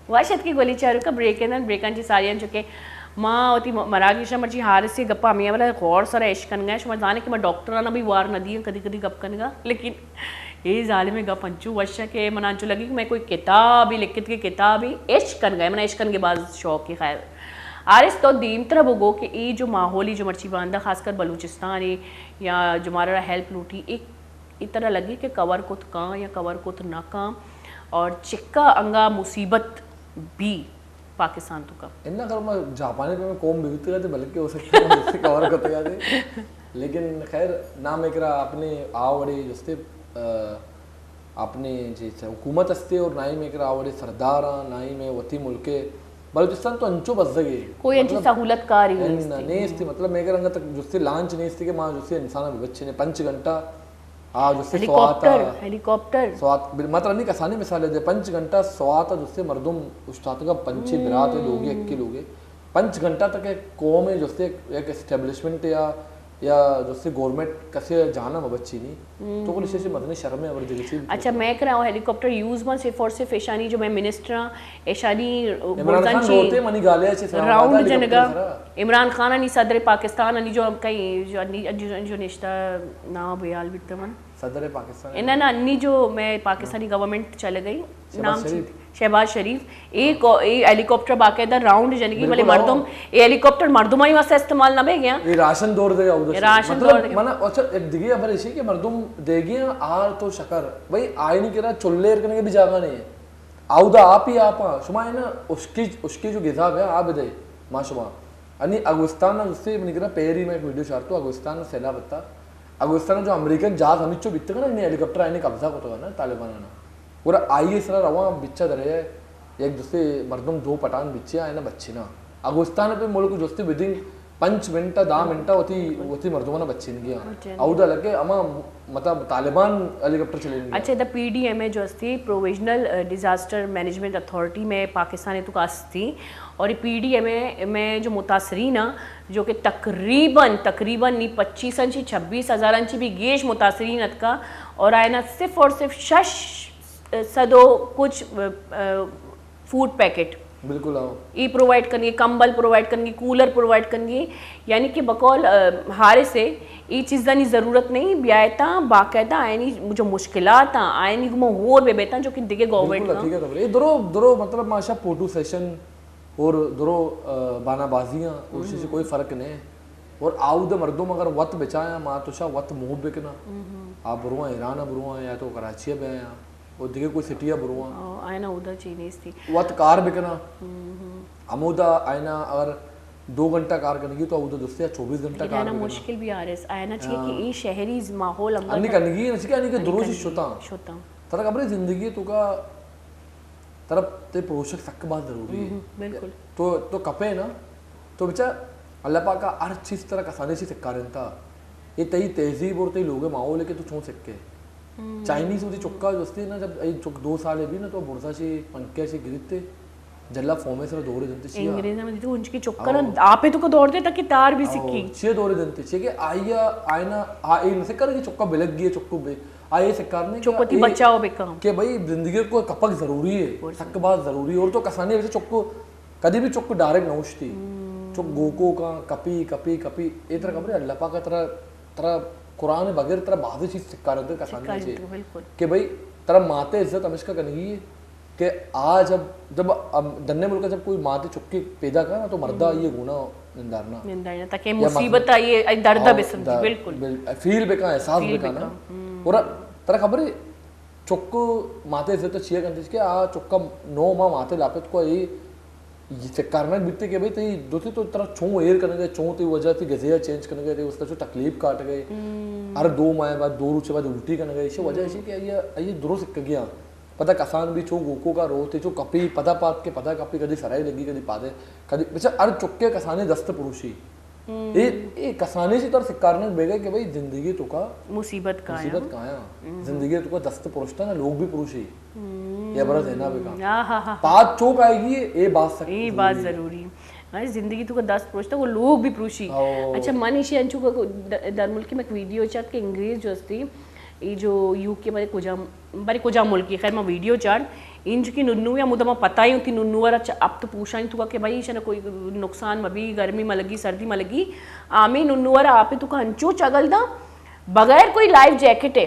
वाशत की गोली चारू का ब्रेक है ना ब्रेकांची सारियां चुके माँ होती मरागिशा मर्ची हार से गप्पा मियाँ वाला गौर सारा इश्क कन गया शुमार जाने कि मैं डॉक्टर ना भी वार नदी कदी कदी गप कनगा लेकिन ये जाले में गप अंचू वर्षा के मनांचू लगी कि मैं कोई किताब ही लिखित की किताब ही इश्क कन गए मैंने इश्क कन के बाद शौक की खैर आरिस तो दीम तरह बोगो कि ये जो माहौली जो मर्ची बांधा खासकर बलूचिस्तान या जो हमारा हेल्प लूटी एक तरह लगी कि कवर कुत कहाँ या कवर कुत ना कहाँ और चिक्का अंगा मुसीबत भी पाकिस्तान तो का इन्ना कर मैं जापानी पे मैं कौम बिगड़ते रहते बल्कि हो सकता है उससे कवर करते जाते लेकिन खैर नाम एक अपने आवड़े जस्ते अपने जैसे हुकूमत हस्ते और नाई में एक आवड़े सरदार नाई में वती मुल्के बलूचिस्तान तो अंचो बस जगे कोई अंची सहूलत कारी नेस्ती मतलब मेरे रंग तक जस्ते लांच नेस्ती के मां जस्ते इंसान भी बच्चे ने 5 घंटा हेलीकॉप्टर मतलब नहीं कसानी मिसाल दे 5 घंटा स्वाता जिससे मर्दुम उस्ताद का पंचे बिरात लोगे अक्के लोगे 5 घंटा तक एक कौम है जस्ते एक एस्टेब्लिशमेंट या जस्ते गवर्नमेंट कसे जाना बच्ची नहीं तो को निश्चय से मदनी शर्म है और जगसी अच्छा मैं कर रहा हूँ हेलीकॉप्टर यूज में सिर्फ और सिर्फ ऐशानी जो मैं मिनिस्टर ऐशानी इमरान खान रोते मनी गाले छे राउंड जनगा इमरान खान आणि सदर पाकिस्तान आणि जो कई जो निश्ता नाम बयाल बितमन सदर पाकिस्तान इन्ना ना अन्नी जो मैं पाकिस्तानी गवर्नमेंट चले गई नाम शहबाज शरीफ एक हेलीकॉप्टर बाकायदा राउंड जनगी मतलब मर्दम ये हेलीकॉप्टर मर्दमाई वास्ते इस्तेमाल ना बे गया ये राशन दौड़ दे आउद राशन मतलब माना अच्छा एक दिगी अबर इसी के मर्दम देगी आर तो शकर भाई आय नहीं करा चुल्लेर करने के भी जगह नहीं है आउदा आप ही आप शुमा है ना उसकी जो गिजा है आप दे माशुमा अनि अगुस्तान उससे मैंने करा पेरी में एक वीडियो शार तो अगुस्तान सेला बता अगुस्तान जो अमेरिकन जहाज हमित जो बित्ते ना हेलीकॉप्टर आने कब्जा को ना तालिबान ना पूरा आइए सर रवा बिच्चा दरे एक दूसरे मर्दम दो पठान बिच्चे आए ना बच्चे ना अगुस्तान पे मुल्क दोस्ती विदिन 5 मिनट 10 मिनट होती मर्दमाना बच्चे ने गया आउदा लगे अमा मतलब तालिबान हेलीकॉप्टर चले अच्छा द पीडीएमए जो अस्ती प्रोविजनल डिजास्टर मैनेजमेंट अथॉरिटी में पाकिस्तान तो अस्ती और ये पीडीएमए में जो मुतासरीना जो कि तकरीबन नहीं 25 26,000 भी गेश मुतासरीन का और आयना सिर्फ और सिर्फ सदो कुछ फूड पैकेट बिल्कुल आओ ये प्रोवाइड करनी कंबल प्रोवाइड करनी कूलर प्रोवाइड करनी यानी कि बकौल हारे से ये चीज़ा की ज़रूरत नहीं ब्यायता बाकायदा आयनी जो मुश्किलात आयनी गुमो होर बेबेता जो कि दिगे गवर्नमेंट ठीक है ये दरो मतलब माशा फोटो सेशन और दरो बानाबाजियां उससे से कोई फर्क नहीं और आउद मर्दों अगर वत बेचाया माँ तो शाह वत मुँह बेकना आप बुरुआ ईरान बुरुआ या तो कराची पे आया और दिखे कोई सिटिया बुरुआ आयना उधर चीनीज थी वत कार बिकना अमोदा आयना अगर 2 घंटा कार करेगी तो उधर दोस्ती 24 घंटा कार बिकना मुश्किल भी आ रहा है आयना चाहिए कि ये शहरी माहौल अंदर अन्नी कनगी नसी के अन्नी के दुरोज शोता तरह खबर जिंदगी तो का तरफ ते पोषक सक बात जरूरी है बिल्कुल तो कपे ना तो बच्चा अल्लाह पाक का हर चीज तरह कसाने से सिक्का ये तई तहजीब और तई लोगे माहौल लेके तो छो सिक्के चाइनीज होती चुक्का दोस्ती ना जब चुक 2 साल है भी ना तो बुरसा से पंखे से गिरते जल्ला फॉर्मे से दौड़े जनते छिया अंग्रेजा में तो उनकी चुक्का ना आपे तो को दौड़ते ताकि तार भी सिक्की छिया दौड़े जनते छिया कि आया आयना आ ए न से कर कि चुक्का बिलक गई चुक्को बे आए से करने चुक्कोती बचाओ बेकम कि भाई जिंदगी को कपक जरूरी है सक बात जरूरी है और तो कसानी वैसे चुक्को कभी भी चुक्को डायरेक्ट नौशती चुक गोको का कपी कपी कपी ए तरह खबर अल्लाह पाक का तरह कुरान बगैर तरह बाजी चीज सिक्का रहते कसानी चाहिए कि भाई तरह माते इज्जत हमेशा करनी है कि आज जब दन्ने मुल्क जब कोई माते चुक्की पैदा करा तो मर्दा ये गुना निंदारना ताकि मुसीबत आई है दर्द बिसम बिल्कुल फील बेका एहसास बेका ना और तरह खबर है चुक्को माते इज्जत चाहिए करते कि आ चुक्का 9 माह माते लापत को ये करना बिकते कि भाई तई दोस्ती तो तरह छो एयर करने गए छो तो वजह से गजिया चेंज करने गए उसका जो तकलीफ काट गए हर 2 माह बाद 2 रोज बाद उल्टी करने गए इसे वजह से कि ये दुरुस्त गया पता कसान भी छो गोको का रोते जो कपी पता पात के पता कपी कभी सराई लगी कभी पादे कभी बेचा अर चुक्के कसाने दस्त पुरुषी ये कसाने से तरह सिकारने बेगे कि भाई जिंदगी तो का मुसीबत का जिंदगी तो का दस्त पुरुष था ना लोग भी पुरुष ही ये बड़ा देना बेका बात चौक आएगी ये बात जरूरी है जिंदगी तो का 10 पुरुष था वो लोग भी पुरुषी अच्छा मनीषी अंशु का दर मुल्क में एक वीडियो चाट के अंग्रेज जो थी ये जो यूके में कुजा मुल्क की खैर मैं वीडियो चाट इंज की नुन्नू या मुद्दा पता ही होती नुन्नू वाला अब तो पूछा ही तुका कि भाई इसे कोई नुकसान मभी गर्मी में लगी सर्दी में लगी आमी नुन्नू वाला आप तुका हंचो चगल दा बगैर कोई लाइफ जैकेट है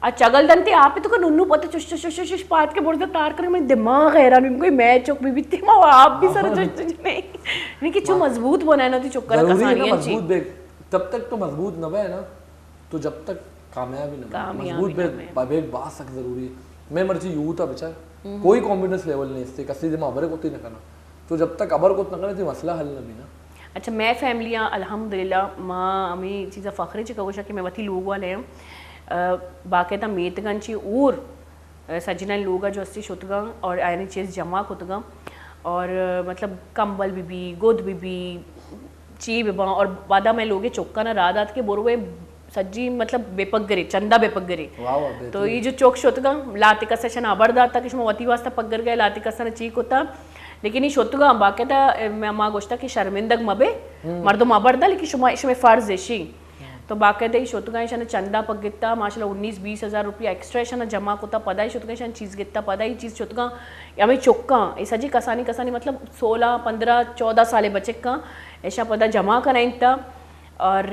आ चगल दंते आप तो नुन्नू पता चुश चुश चुश चुश पात के बोलते तार कर मैं दिमाग हैरान कोई मैच चौक भी बित्ती मां आप भी सर चुश चुश नहीं कि जो मजबूत बनाना थी चुक्कर कसानियां ची तब तक तो मजबूत न है ना तो जब तक कामयाबी न मजबूत बेग बात सक जरूरी मैं मर्जी यूथ था बेचा कोई कॉन्फिडेंस लेवल नहीं इससे कसी दिमाग अबर को न करना तो जब तक अबर को न करना तो मसला हल न भी ना अच्छा मैं फैमिलियां अल्हम्दुलिल्लाह मां अमी चीज़ा फ़ख्रे ची कवशा कि मैं वती लोग वाले हैं बाकायदा मेतगंची और सजना लोग जो अस्सी शुतगा और आयनी चीज़ जमा कुतगा और मतलब कंबल भी गोद भी ची बिबा और बादा में लोगे चौका ना रात के बोरवे सज्जी मतलब बेपगरे चंदा बेपगरे तो ये जो चौक शुतगा लाते का सेशन आबरदा था कि वती वास्ता पगर गए लाते का सन चीक होता लेकिन ये शोतुगा बाकायदा माँ गोश्ता की शर्मिंदग मबे मर्दो मबरदा लेकिन शुमा इसमें फर्ज है तो बाकायदा ही शोतुगा इशाना चंदा पग गित्ता माशाल्लाह 19-20 हज़ार रुपया एक्स्ट्रा इशाना जमा कोता पदा ही शोतुगा इशाना चीज़ गित्ता पदा ही चीज़ शोतुगा यामी चोक्का ऐसा जी कसानी कसानी मतलब 16-15-14 साले बच्चे का ऐसा पदा जमा कराइंता और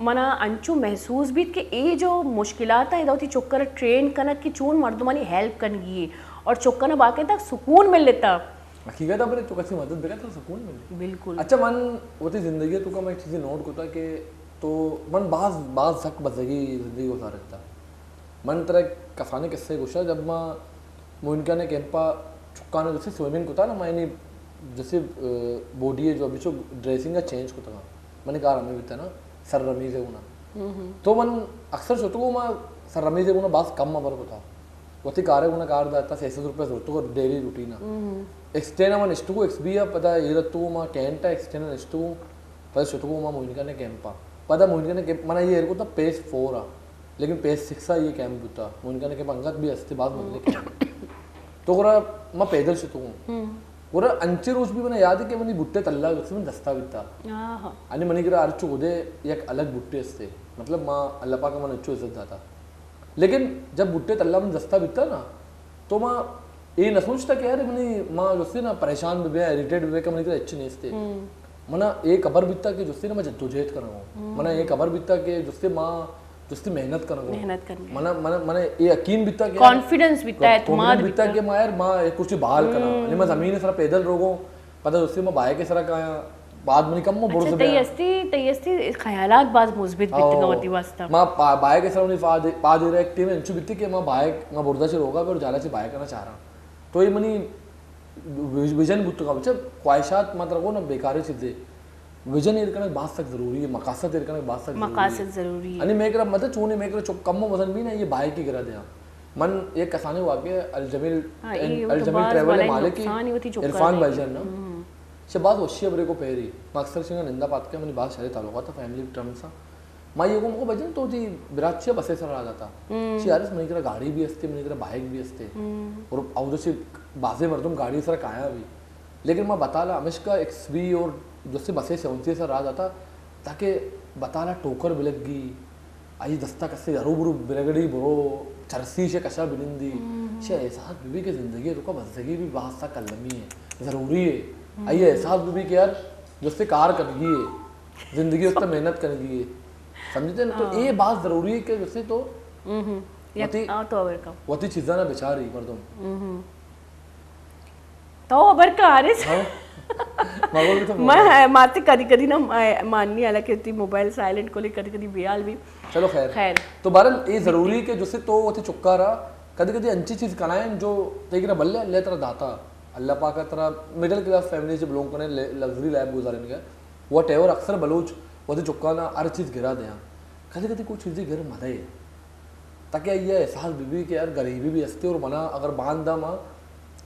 मना अंचू महसूस भी कि ये जो मुश्किलात है इधर चोक्कर ट्रेन कनक की चून मर्दमानी हेल्प कनगी और चोक्कर बाकायदा सुकून मिल लेता हकीकत अपने तो कैसी मदद बेगा तो सुकून मिले बिल्कुल अच्छा मन होती जिंदगी तो का मैं एक चीज़ नोट करता कि तो मन बाज बाज सक बजगी जिंदगी को सारता मन तरह कसाने किस्से गुस्सा जब मैं मुनका ने कैंपा चुक्का ने जैसे स्विमिंग को था ना मैंने जैसे बॉडी है जो अभी जो ड्रेसिंग का चेंज को था मैंने कहा हमें भी था ना सर रमी से होना तो मन अक्सर सोचो को मैं सर रमी से होना बास कम अबर को था वती कार है कार दाता 600 रुपये सोचो को डेली रूटीन एक्सटेना मन इष्टू को एक्सबिया पता ये रत्तू मां कैंटा एक्सटेना इष्टू पता सोचो को मां मुनका ने कैंपा पता मुनका ने मना ये को था पेस 4 आ लेकिन पेस 6 आ ये कैंप होता मुनका ने के पंगत भी अस्ते बाद मुनने कैंप तो गोरा मैं पैदल सोचो हूं गोरा अंचे रोज भी मैंने याद है कि मैंने बुट्टे तल्ला उसमें दस्ता बिता आणि मनी करा अर्चू उदे एक अलग बुट्टे असते मतलब मां अल्लाह पाक मन अच्छो इज्जत जाता लेकिन जब बुट्टे तल्ला में दस्ता बिता ना तो मां ये न सोचता कि यार मनी मां जोसे ना परेशान भी इरिटेट भी का मनी तो अच्छे नहीं थे मना एक खबर बिता के जोसे ना मैं जद्दोजहद कर रहा हूं मना एक खबर बिता के जोसे मां जोसे मेहनत कर रहा हूं मना मना मने ये यकीन बिता के कॉन्फिडेंस बिता है तुम्हारा बिता के मां यार मां एक कुछ बहाल करा आणि मैं जमीन सरा पैदल रोगो पता जोसे मैं बाय के सरा का बाद में कम बोल से तयस्ती ख्यालात बाज मुस्बित बितगा होती वास्ता मां बाय के सरा ने पा दे रहा एक्टिव इंचु बिती के मां बाय मैं बोर्दा से रोगा और जाला से बाय करना चाह रहा तो ये मनी विजन बुत का बच्चा ख्वाहिशात मत रखो ना बेकारी चीजें विजन इरकने बात तक जरूरी है मकासद इरकने बात तक मकासद जरूरी है अनि मेकरा मत चूने मेकरा चुप कम वजन भी ना ये बाय की गिरा दिया मन एक कसाने वाके अलजमील ट्रैवल मालिक की इरफान भाईजान ना से बात वशी बरे को पहरी अक्सर सिंह निंदा पात के मैंने बात शायद तालुका था फैमिली टर्म सा माँ ये को बजन तो जी बिराचे बसे सर आ जाता शी यार मैंने करा गाड़ी भी असते मैंने करा बाइक भी असते और औदो से बाजे मर्दम गाड़ी सर काया भी लेकिन मैं बताला हमेश का एक्सवी और जैसे बसे से उनसे सर आ जाता ताकि बताला टोकर बिलगी आई दस्ता कसे हरू बिरगड़ी बरो चरसी से कशा बिनिंदी से एहसास बीबी की जिंदगी तो का बंदगी भी बहुत सा कलमी है ज़रूरी है आई एहसास बीबी के यार जिससे कार करगी है जिंदगी उससे मेहनत करगी है समझते ना तो ये बात ज़रूरी है कि जैसे तो वती चीज़ा ना बेचारी मर्दम तो अबर का आ रहे मैं माते कदी कदी ना माननी आला कहती मोबाइल साइलेंट को ले कदी कदी बेयाल भी चलो खैर तो बहरहाल ये जरूरी है कि जैसे तो वो चुक्का रहा कदी कदी अच्छी चीज कनाए जो तेरा बल्ले अल्लाह तरह दाता अल्लाह पाक का तरह मिडिल क्लास फैमिली से बिलोंग करने लग्जरी लाइफ गुजारेंगे वट एवर अक्सर बलोच वो चुक्का ना हर चीज़ गिरा दें कदी कदी कुछ चीज़ें गिर मदे ताकि ये एहसास बीबी के यार गरीबी भी हंसते और मना अगर बांधा माँ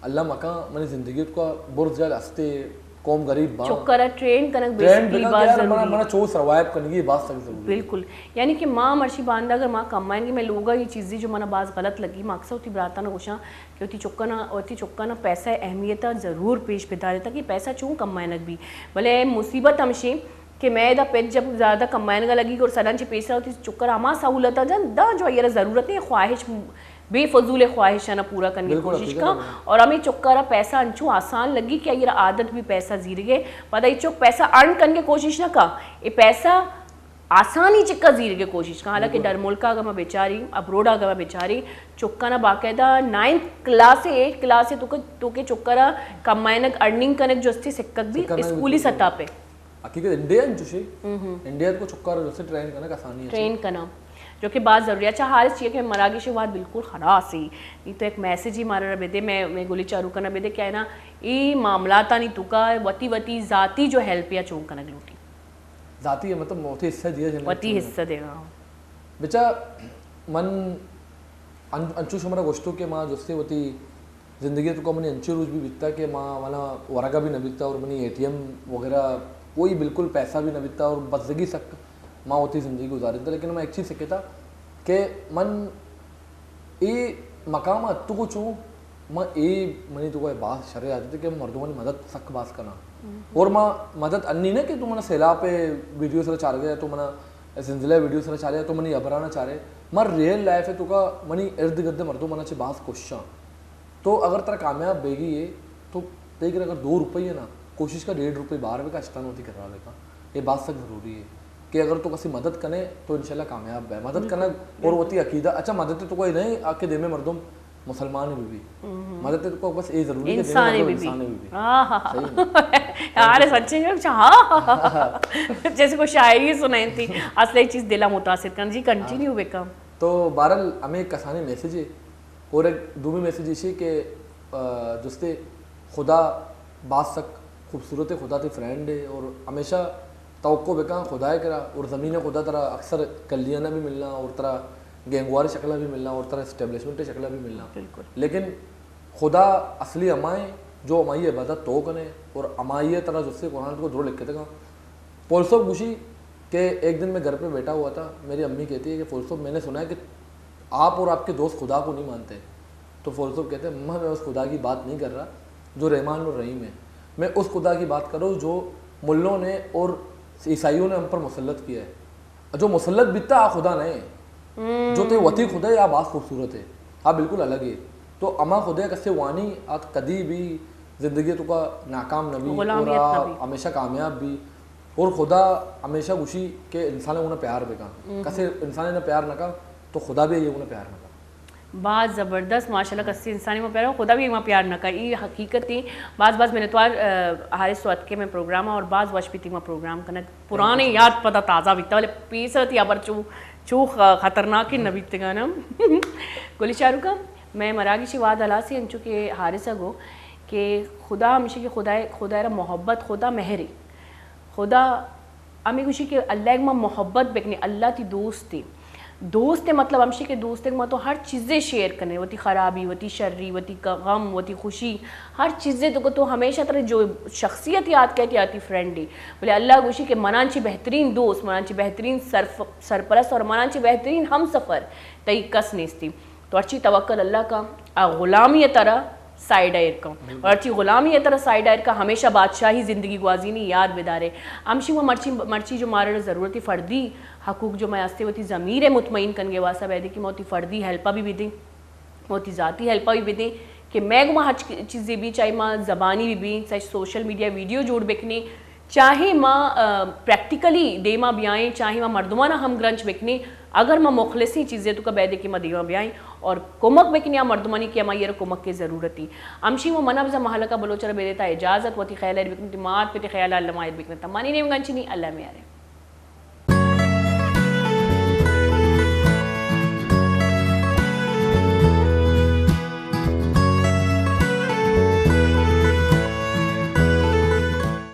अल्लाह मका मैंने जिंदगी का बुर्ज जल हंसते कौम गरीब बा चुक्करा ट्रेन कनक बेसिकली बात जरूरी मना मना चो सर्वाइव करने की बात सही जरूरी बिल्कुल यानी कि माँ मर्शी बांधा अगर माँ कमाएंगे मैं लोगा ये चीज़ें जो मना बात गलत लगी माँ अक्सर होती बराता ना गुशा कि होती चुक्का ना पैसा अहमियत ज़रूर पेश बिता देता कि पैसा चूँ कमाएनक भी भले मुसीबत हमशी कि मैं दा पेज जब ज़्यादा कमाएनगा लगी और सडन से पैसा होती चुक्कर आमा सहूलत दा जो ये ज़रूरत नहीं ख्वाहिश बेफजूल ख्वाहिशाना पूरा करने की कोशिश का और हमें चुक्कर पैसा अंचू आसान लगी कि ये आदत भी पैसा जीर गए पता ही चुक पैसा अर्न करने की कोशिश ना का ये पैसा आसानी चिक्का जीर के कोशिश का हालांकि डर मुल्क अगर मैं बेचारी अब्रोड अगर मैं बेचारी चुक्का ना बाकायदा 9th क्लास से 8th क्लास से तो के चुक्करा कमायनक अर्निंग कनक जो थी सिक्कत भी स्कूली सतह पे हकीकत इंडिया को चुक्का जैसे ट्रेन करना आसानी है ट्रेन करना जो कि बात ज़रूरी है अच्छा हाल चाहिए कि मरागी से बात बिल्कुल खराब सी नहीं तो एक मैसेज ही मारा बेदे मैं गोली चारू करना बेदे क्या है ना ये मामला था नहीं तुका वती जाती जो हेल्प या चौंक करना लूटी जाती है मतलब मोती हिस्सा दिया वती हिस्सा देगा बेचा मन अंचू शमरा गोष्टों के माँ जस्ते वती जिंदगी तो मैंने अंचू रोज भी बिकता कि माँ वाला वरगा भी न बिकता और मैंने ATM वगैरह कोई बिल्कुल पैसा भी न बिकता और बदजगी सक माँ होती ज़िंदगी गुजारी थी लेकिन मैं एक चीज़ सीखा था कि मन ये मकाम अत्तु को चूँ माँ ए मनी तो कोई बात शरे आती थी कि मर्दों ने मदद सक बास करना और माँ मदद अन्नी ना कि तू मना सैलाब पे वीडियो से चार गया तो मना जिंदला वीडियो से चाह रहे तो मनी अबराना चाह रहे मर रियल लाइफ है तो का मनी इर्द गिर्द मर्दों मना चे बास कोशिश तो अगर तेरा कामयाब बेगी ये तो देख अगर 2 रुपये है ना कोशिश का 1.5 रुपये बाहर भी का इस्तान होती कर रहा है ये बात सक जरूरी है कि अगर तो किसी मदद कने तो इंशाल्लाह कामयाब है मदद करना और होती अकीदा अच्छा मदद तो कोई नहीं आके दे में मर्दों मुसलमान भी मदद तो बस ये जरूरी है इंसान भी यार सच्ची में जैसे कोई शायरी सुनाई थी असली चीज दिला मुतासिर कर जी कंटिन्यू बेकम तो बहरहाल हमें एक कसानी मैसेज है और एक दूसरी मैसेज इसी के दोस्ते खुदा बात सक खूबसूरत खुदा ते फ्रेंड है और हमेशा तवक्को बेका खुदा करा और ज़मीन खुदा तरह अक्सर कलियाना भी मिलना और तरह गेंगवार शक्ला भी मिलना और तरह स्टेब्लिशमेंट शक्ला भी मिलना बिल्कुल लेकिन खुदा असली अमाए जो अमाई इबादत तो कने और अमाई तरह जिससे कुरान को दो लिखे थे पोलसोब खुशी कि एक दिन मैं घर पे बैठा हुआ था मेरी अम्मी कहती है कि फोलसोब मैंने सुना है कि आप और आपके दोस्त खुदा को नहीं मानते तो फोलसोब कहते हैं मैं उस खुदा की बात नहीं कर रहा जो रहमान और रहीम है मैं उस खुदा की बात कर रहा हूँ जो मुल्लों ने और ईसाइयों ने हम पर मुसल्लत किया है जो मुसल्लत बिता आ खुदा नहीं जो ते वती खुदा है आ बात खूबसूरत है हाँ बिल्कुल अलग है तो अमा खुदा कस्से वानी आज कदी भी जिंदगी तो का नाकाम नबी और हमेशा कामयाब भी और खुदा हमेशा खुशी के इंसान उन्हें प्यार बेका कसे इंसान ने प्यार न का तो खुदा भी ये उन्हें प्यार न का बात ज़बरदस्त माशाल्लाह कस्सी इंसानी में प्यार खुदा भी वहाँ प्यार न कर ये हकीकत ही बाज़ मिनतवार हारिस के में प्रोग्राम और बाज़ वशपीती में प्रोग्राम करना पुराने याद पता ताज़ा बीतता वाले पीसत या पर चू खतरनाक ही न बीतते गाना गोली शाहरुख मैं मरागी शिवाद अला से अंचु के हारिस गो कि खुदा हमेशा कि खुदा मोहब्बत खुदा मेहरी खुदा हमें खुशी कि अल्लाह में मोहब्बत बेकने अल्लाह ती दोस्त मतलब हमशे के दोस्त में तो हर चीज़ें शेयर करने वती ख़राबी वती शर्री वती गम वती खुशी हर चीज़ें तो हमेशा तरह जो शख्सियत याद कहती आती फ्रेंड ही बोले अल्लाह खुशी के मनाची बेहतरीन दोस्त मनाची बेहतरीन सरपरस्त और मनाची बेहतरीन हम सफ़र तई कस नेस्ती तो अच्छी तवक्कल अल्लाह का ग़ुलामी तरह साइड आयर का और अच्छी ग़ुलामी तरह साइड आयर का हमेशा बादशाही ज़िंदगी गुआजीनी याद बेदारे अमशी वो मर्ची जो मारे ज़रूरती फ़र्दी हकूक जो मैं आस्ते होती ज़मीर मुतमईन कनगे वासा बैदी कि मोती फ़र्दी हेल्पा भी दी मोती ज़ाती हेल्पा भी दी कि मैं गुमा हज चीज़ें भी चाहे माँ ज़बानी भी चाहे सोशल मीडिया वीडियो जोड़ बेकनी चाहे माँ प्रैक्टिकली दे माँ ब्याएँ चाहे माँ मर्दमाना हम ग्रंच बेकनी अगर माँ मुखलसी चीज़ें तो का बैदे की माँ देवा ब्याएँ और कुमक बेकनी या मर्दमानी की माँ ये कुमक की ज़रूरत ही अमशी वो मना बजा महल का बलोचर बेदेता इजाज़त वती ख्याल बेकनी मात पे ख्याल अल्लाह मायर बेकनी तमानी ने गंचनी अल्लाह में आ रहे